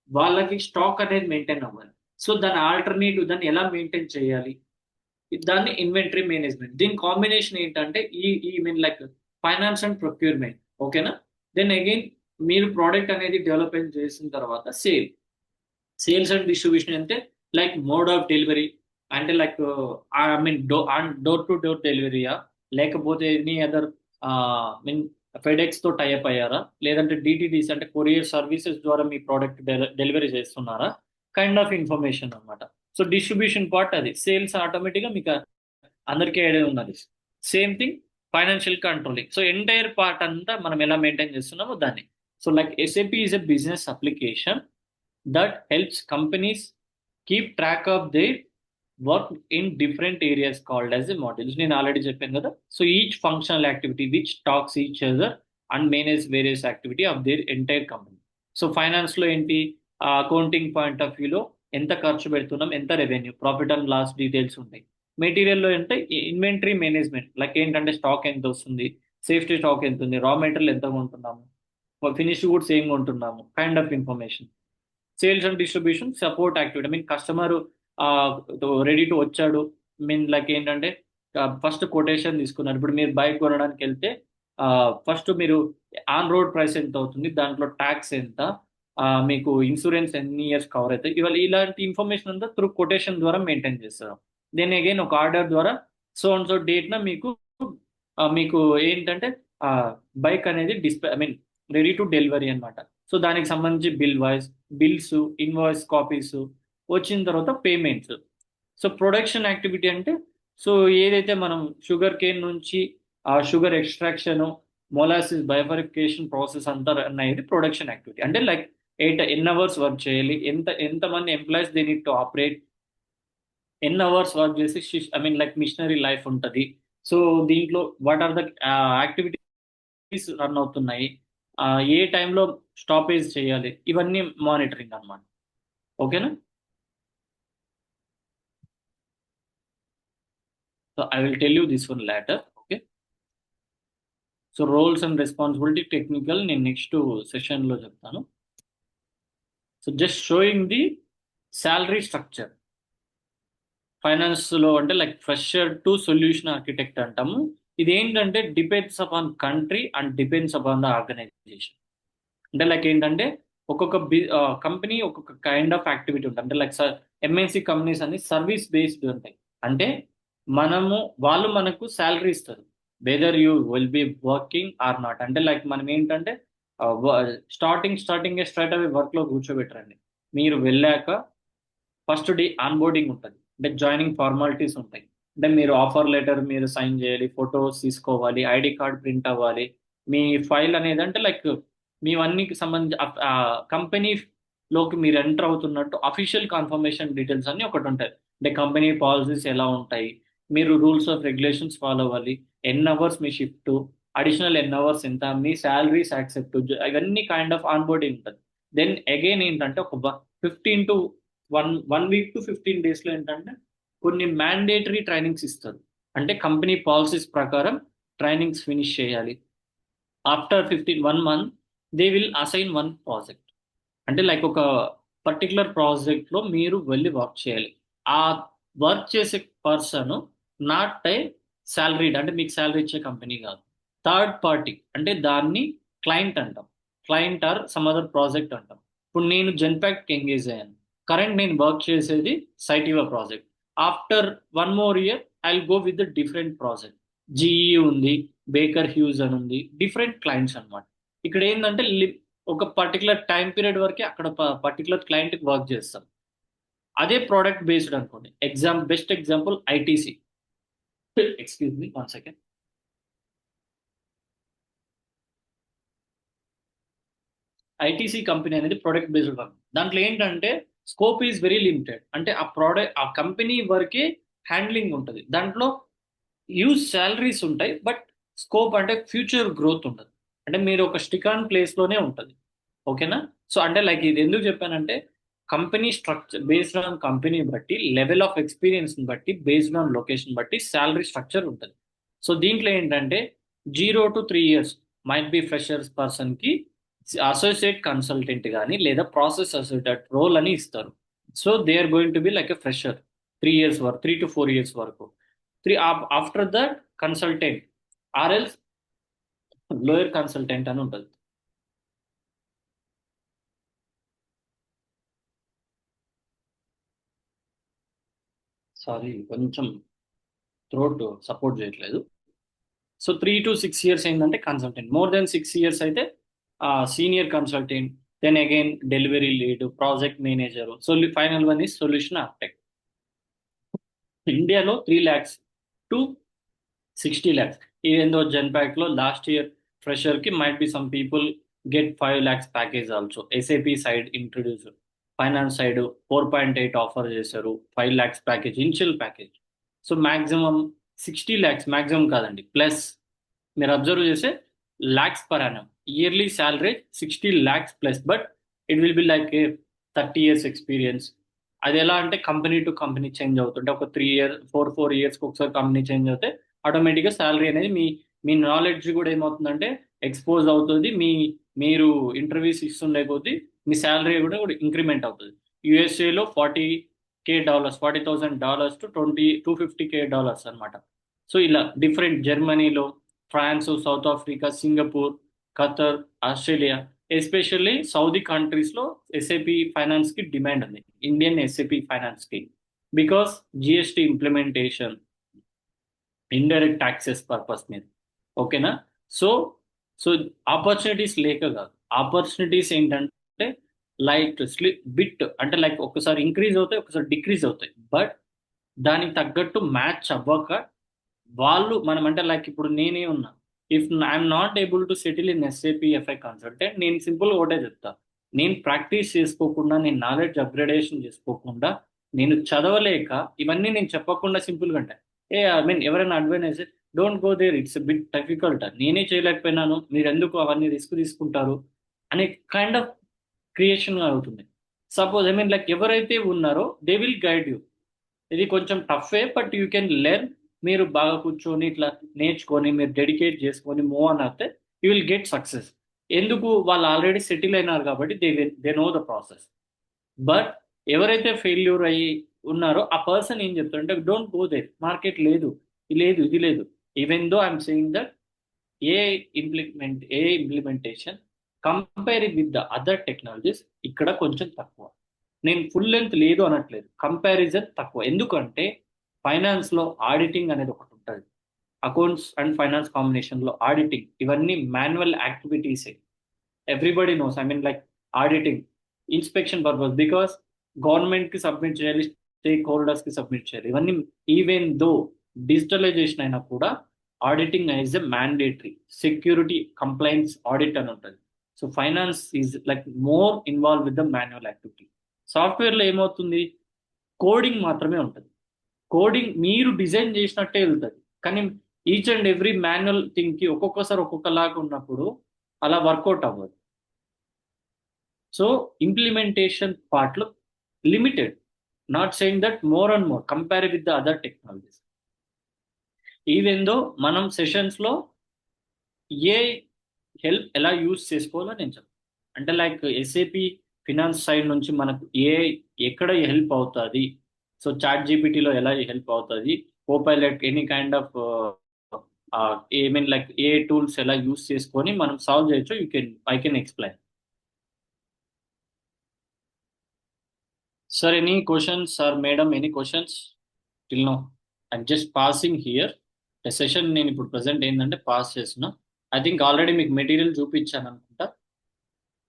Speaker 1: వాళ్ళకి స్టాక్ అనేది మెయింటైన్ అవ్వాలి. సో దాని ఆల్టర్నేటివ్, దాన్ని ఎలా మెయింటైన్ చేయాలి, దాన్ని ఇన్వెంటరీ మేనేజ్మెంట్. దీని కాంబినేషన్ ఏంటంటే ఈ mean like finance and procurement. ఓకేనా. దెన్ అగైన్ మీరు ప్రోడక్ట్ అనేది డెవలప్మెంట్ చేసిన తర్వాత సేల్స్ అండ్ డిస్ట్రిబ్యూషన్ అంటే లైక్ మోడ్ ఆఫ్ డెలివరీ, అంటే like I mean door to door డెలివరీయా, లేకపోతే ఎనీ అదర్ మీన్ ఫెడెక్స్ తో టైప్ అయ్యారా, లేదంటే డిటిడిసి అంటే కొరియర్ సర్వీసెస్ ద్వారా మీ ప్రోడక్ట్ డెలివరీ చేస్తున్నారా, కైండ్ ఆఫ్ ఇన్ఫర్మేషన్ అనమాట. సో డిస్ట్రిబ్యూషన్ పార్ట్ అది. సేల్స్ ఆటోమేటిక్గా మీకు అందరికీ ఐడియా ఉన్నది. Same thing financial controlling. So entire part అంతా మనం ఎలా మెయింటైన్ చేస్తున్నామో దాన్ని. So like SAP is a business application that helps companies keep track of their work in different areas called as the modules. నేను already చెప్పాను కదా. So each functional activity which talks each other and manage various activity of their entire company. So finance లో ఏంటి, accounting point of వ్యూలో ఎంత ఖర్చు పెడుతున్నాం, ఎంత revenue, profit and loss details ఉంటాయి. మెటీరియల్లో అంటే ఇన్వెంటరీ మేనేజ్మెంట్, లైక్ ఏంటంటే స్టాక్ ఎంత వస్తుంది, సేఫ్టీ స్టాక్ ఎంత ఉంది, రా మెటీరియల్ ఎంత కొంటున్నాము, ఫినిష్ గూడ్స్ ఏం కొంటున్నాము, kind of information. Sales and distribution support activity, I mean customer ready to వచ్చాడు, మీన్ లైక్ ఏంటంటే ఫస్ట్ కొటేషన్ తీసుకున్నారు. ఇప్పుడు మీరు బైక్ కొనడానికి వెళ్తే ఫస్ట్ మీరు ఆన్ రోడ్ ప్రైస్ ఎంత అవుతుంది, దాంట్లో ట్యాక్స్ ఎంత, మీకు ఇన్సూరెన్స్ ఎన్ని ఇయర్స్ కవర్ అవుతాయి, ఇవాళ ఇలాంటి ఇన్ఫర్మేషన్ అంతా త్రూ కొటేషన్ ద్వారా మెయింటైన్ చేస్తారు. దెన్ అగైన్ ఒక ఆర్డర్ ద్వారా సో అండ్ సో డేట్ న మీకు ఏంటంటే బైక్ అనేది display, I mean ready to delivery అనమాట. సో దానికి సంబంధించి బిల్స్, ఇన్వాయిస్ కాపీస్ వచ్చిన తర్వాత పేమెంట్స్. సో ప్రొడక్షన్ యాక్టివిటీ అంటే సో ఏదైతే మనం షుగర్ కేన్ నుంచి ఆ షుగర్ ఎక్స్ట్రాక్షన్, మొలాసిస్ బయోఫరిఫికేషన్ ప్రాసెస్ అంతా అనేది ప్రొడక్షన్ యాక్టివిటీ. అంటే లైక్ ఎన్ని అవర్స్ వర్క్ చేయాలి, ఎంతమంది employees they need to operate, ఎన్ని అవర్స్ వర్క్ చేసి I mean like machinery life ఉంటుంది. సో దీంట్లో what are the activities run అవుతున్నాయి, ఏ టైంలో స్టాపేజ్ చేయాలి, ఇవన్నీ మానిటరింగ్ అన్నమాట. ఓకేనా. So I will tell you this one later. Okay. So roles and responsibility technical నేను నెక్స్ట్ సెషన్లో చెప్తాను. So just showing the salary structure. ఫైనాన్స్లో అంటే like fresher to solution architect అంటాము. ఇది ఏంటంటే depends upon country and depends upon the organisation. అంటే like ఏంటంటే ఒక్కొక్క కంపెనీ ఒక్కొక్క కైండ్ ఆఫ్ యాక్టివిటీ ఉంటుంది. అంటే లైక్ ఎంఎన్సి కంపెనీస్ అన్ని సర్వీస్ బేస్డ్ ఉంటాయి. అంటే వాళ్ళు మనకు శాలరీ ఇస్తారు, whether you will be working or not. అంటే లైక్ మనం ఏంటంటే స్టార్టింగ్ స్ట్రైట్ అవే వర్క్లో కూర్చోబెట్టరండి. మీరు వెళ్ళాక ఫస్ట్ డే ఆన్బోర్డింగ్ ఉంటుంది, అంటే జాయినింగ్ ఫార్మాలిటీస్ ఉంటాయి. అంటే మీరు ఆఫర్ లెటర్ మీరు సైన్ చేయాలి, ఫొటోస్ తీసుకోవాలి, ఐడి కార్డ్ ప్రింట్ అవ్వాలి, మీ ఫైల్ అనేది అంటే లైక్ మీవన్నీకి సంబంధించి కంపెనీలోకి మీరు ఎంటర్ అవుతున్నట్టు అఫీషియల్ కన్ఫర్మేషన్ డీటెయిల్స్ అన్ని ఒకటి ఉంటాయి. అంటే కంపెనీ పాలసీస్ ఎలా ఉంటాయి, మీరు రూల్స్ ఆఫ్ రెగ్యులేషన్స్ ఫాలో అవ్వాలి, ఎన్ అవర్స్ మీ షిఫ్ట్, అడిషనల్ ఎన్ అవర్స్ ఎంత, మీ శాలరీస్ యాక్సెప్ట్, ఇవన్నీ కైండ్ ఆఫ్ ఆన్బోర్డింగ్ ఉంటుంది. దెన్ అగైన్ ఏంటంటే ఒక 15 to 1 week to 15 daysలో ఏంటంటే కొన్ని మ్యాండేటరీ ట్రైనింగ్స్ ఇస్తారు. అంటే కంపెనీ పాలసీస్ ప్రకారం ట్రైనింగ్స్ ఫినిష్ చేయాలి. After 1 month they will assign 1 project. అంటే లైక్ ఒక పర్టికులర్ ప్రాజెక్ట్లో మీరు వెళ్ళి వర్క్ చేయాలి. ఆ వర్క్ చేసే పర్సన్ నాట్ ఏ శాలరీడ్, అంటే మీకు శాలరీ ఇచ్చే కంపెనీ కాదు, థర్డ్ పార్టీ. అంటే దాన్ని క్లయింట్ అంటాం, client or some other project అంటాం. ఇప్పుడు నేను జెన్పాక్ట్కి ఎంగేజ్ అయ్యాను, కరెంట్ నేను వర్క్ చేసేది Cytiva project. After 1 more year I go with the different project. GE ఉంది, బేకర్ హ్యూజ్ అని ఉంది, డిఫరెంట్ క్లయింట్స్ అనమాట. ఇక్కడ ఏంటంటే ఒక పర్టికులర్ టైం పీరియడ్ వరకే అక్కడ పర్టికులర్ క్లయింట్కి వర్క్ చేస్తాం. అదే ప్రోడక్ట్ బేస్డ్ అనుకోండి. Best example ITC. Excuse me 1 second. ITC company అనేది ప్రొడక్ట్ బేస్డ్ వర్క్. దాంట్లో ఏంటంటే స్కోప్ ఈజ్ వెరీ లిమిటెడ్. అంటే ఆ కంపెనీ వరకే హ్యాండ్లింగ్ ఉంటుంది. దాంట్లో యూజ్ శాలరీస్ ఉంటాయి, బట్ స్కోప్ అంటే ఫ్యూచర్ గ్రోత్ ఉండదు. అంటే మీరు ఒక స్టిక్ ఆన్ ప్లేస్లోనే ఉంటుంది. ఓకేనా? సో అంటే లైక్ ఇది ఎందుకు చెప్పానంటే company structure based on company బట్టి, లెవెల్ ఆఫ్ ఎక్స్పీరియన్స్ని బట్టి, బేస్డ్ ఆన్ లొకేషన్ బట్టి శాలరీ స్ట్రక్చర్ ఉంటుంది. సో దీంట్లో ఏంటంటే 0 to 3 years might be freshers పర్సన్కి అసోసియేట్ కన్సల్టెంట్ కానీ లేదా ప్రాసెస్ అసోసియేట్ రోల్ అని ఇస్తారు. So they are going to be like a fresher 3 to 4 years వరకు. After that consultant or else lower consultant అని ఉంటుంది. సారీ, కొంచెం థ్రోట్ సపోర్ట్ చేయట్లేదు. సో 3 to 6 years ఏంటంటే కన్సల్టెంట్, మోర్ దెన్ 6 years అయితే senior consultant, then again delivery lead, project manager, final one is solution architect. ఇండియాలో 3 lakhs to 60 lakhs. ఏందో జెన్పాక్ట్లో last year ఫ్రెషర్కి might be some people get 5 lakhs package also. SAP side introduce, finance side 4.8 offer చేశారు, 5 lakhs package, initial package. So maximum 60 lakhs, maximum కాదండి, plus మీరు observe చేసే lakhs per annum. Yearly salary 60 lakhs plus, but it will be like 30 years experience. అది ఎలా అంటే company to company change అవుతుంటే ఒక 4 yearsకి ఒకసారి కంపెనీ చేంజ్ అవుతే ఆటోమేటిక్గా శాలరీ అనేది మీ నాలెడ్జ్ కూడా ఏమవుతుందంటే ఎక్స్పోజ్ అవుతుంది. మీరు ఇంటర్వ్యూస్ ఇస్తుండే కొద్దీ మీ శాలరీ కూడా ఇంక్రిమెంట్ అవుతుంది. యూఎస్ఏలో $40,000 to $250,000 అనమాట. సో ఇలా డిఫరెంట్, జర్మనీలో, France, South Africa, Singapore, Qatar, Australia, especially Saudi కంట్రీస్లో ఎస్ఏపి ఫైనాన్స్కి డిమాండ్ ఉంది, ఇండియన్ ఎస్ఏపి ఫైనాన్స్కి, because GST implementation, indirect taxes purpose మీద. ఓకేనా? సో ఆపర్చునిటీస్ లేక కాదు, ఆపర్చునిటీస్ ఏంటంటే లైక్ బిట్, అంటే లైక్ ఒకసారి ఇంక్రీజ్ అవుతాయి, ఒకసారి డిక్రీజ్ అవుతాయి, బట్ దానికి తగ్గట్టు మ్యాచ్ అవ్వక వాళ్ళు మనం అంటే లైక్ ఇప్పుడు నేనే ఉన్నా, if I'm not able to settle in SAP FI consultant, నేను సింపుల్గా ఒకటే చెప్తా, నేను ప్రాక్టీస్ చేసుకోకుండా, నేను నాలెడ్జ్ అప్గ్రేడేషన్ చేసుకోకుండా, నేను చదవలేక, ఇవన్నీ నేను చెప్పకుండా సింపుల్గా అంటే ఎవరైనా advise don't go there, it's bit difficult, నేనే చేయలేకపోయినాను, మీరు ఎందుకు అవన్నీ రిస్క్ తీసుకుంటారు అనే కైండ్ ఆఫ్ క్రియేషన్ అవుతుంది. సపోజ్ లైక్ ఎవరైతే ఉన్నారో దే విల్ గైడ్ యూ. ఇది కొంచెం టఫే, బట్ యూ కెన్ లెర్న్. మీరు బాగా కూర్చొని ఇట్లా నేర్చుకొని మీరు డెడికేట్ చేసుకొని మూవ్ అని అయితే యూ విల్ గెట్ సక్సెస్. ఎందుకు? వాళ్ళు ఆల్రెడీ సెటిల్ అయినారు కాబట్టి they know the process. But ఎవరైతే ఫెయిల్యూర్ అయ్యి ఉన్నారో ఆ పర్సన్ ఏం చెప్తారంటే డోంట్ గో దేర్, మార్కెట్ లేదు, ఇది లేదు, ఇది లేదు. Even though I'm saying that A implementation compare with the other technologies ఇక్కడ కొంచెం తక్కువ. నేను ఫుల్ లెంత్ లేదు అనట్లేదు, కంపారిజన్ తక్కువ. ఎందుకంటే ఫైనాన్స్లో ఆడిటింగ్ అనేది ఒకటి ఉంటుంది. అకౌంట్స్ అండ్ ఫైనాన్స్ కాంబినేషన్లో ఆడిటింగ్ ఇవన్నీ మాన్యువల్ యాక్టివిటీసే. Everybody knows, I mean like auditing inspection purpose, because గవర్నమెంట్కి సబ్మిట్ చేయాలి, స్టేక్ హోల్డర్స్కి సబ్మిట్ చేయాలి. ఇవన్నీ ఈవెన్ దో డిజిటలైజేషన్ అయినా కూడా auditing is a mandatory security compliance audit అని ఉంటుంది. So finance is like more involve with the manual activity. సాఫ్ట్వేర్లో ఏమవుతుంది, కోడింగ్ మాత్రమే ఉంటుంది. కోడింగ్ మీరు డిజైన్ చేసినట్టే వెళ్తుంది, కానీ ఈచ్ అండ్ ఎవ్రీ మాన్యువల్ థింగ్కి ఒక్కొక్కసారి ఒక్కొక్కలాగా ఉన్నప్పుడు అలా వర్కౌట్ అవ్వదు. సో ఇంప్లిమెంటేషన్ పార్ట్లో limited, not saying that more and more compare with the other technologies. Even though మనం సెషన్స్లో ఏ హెల్ప్ ఎలా యూజ్ చేసుకోవాలో నేను చెప్తాను. అంటే లైక్ ఎస్ఏపి ఫినాన్స్ సైడ్ నుంచి మనకు ఎక్కడ హెల్ప్ అవుతుంది, సో చాట్ జీపీటీలో ఎలా హెల్ప్ అవుతుంది, Copilot any kind of I mean like A tools ఎలా యూజ్ చేసుకొని మనం సాల్వ్ చేయొచ్చు, I can explain. Sir, any questions? Sir, madam, any questions? Till now, I'm just passing here. The session నేను ఇప్పుడు present ఏంటంటే pass చేస్తున్నా. I think already మీకు material చూపించాను అనుకుంటా.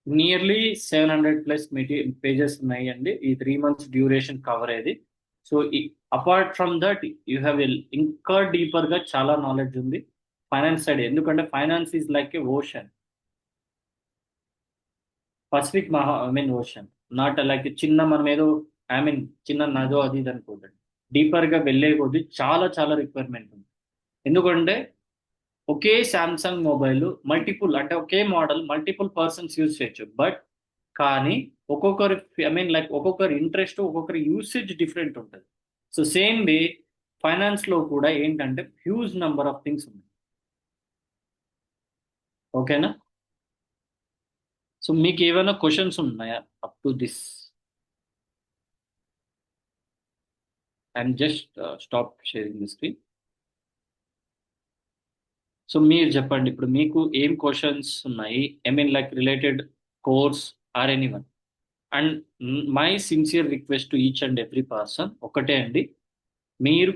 Speaker 1: నియర్లీ 700+ పేజెస్ ఉన్నాయి అండి ఈ 3 months డ్యూరేషన్ కవర్ అయ్యేది. So apart from that you have ఇంకా డీపర్గా చాలా నాలెడ్జ్ ఉంది ఫైనాన్స్ సైడ్. ఎందుకంటే finance is like A ocean, Pacific ocean, not like చిన్న మనం ఏదో చిన్న నదో అది ఇది అనుకోండి. డీపర్గా వెళ్ళే కొద్దీ చాలా చాలా రిక్వైర్మెంట్ ఉంది. ఎందుకంటే ఒకే శాంసంగ్ మొబైల్ మల్టిపుల్, అంటే ఒకే మోడల్ మల్టిపుల్ పర్సన్స్ యూజ్ చేయొచ్చు. బట్ కానీ ఒక్కొక్కరి లైక్ ఒక్కొక్కరి ఇంట్రెస్ట్, ఒక్కొక్కరి యూసేజ్ డిఫరెంట్ ఉంటుంది. సో సేమ్ వే ఫైనాన్స్లో కూడా ఏంటంటే హ్యూజ్ నెంబర్ ఆఫ్ థింగ్స్ ఉన్నాయి. ఓకేనా? సో మీకు ఏమైనా క్వశ్చన్స్ ఉన్నాయా up to this? I'm just stop sharing the screen. So మీరు చెప్పండి ఇప్పుడు మీకు ఏం క్వశ్చన్స్ ఉన్నాయి, like related course or anyone. And my sincere request to each and every person ఒకటే అండి, మీరు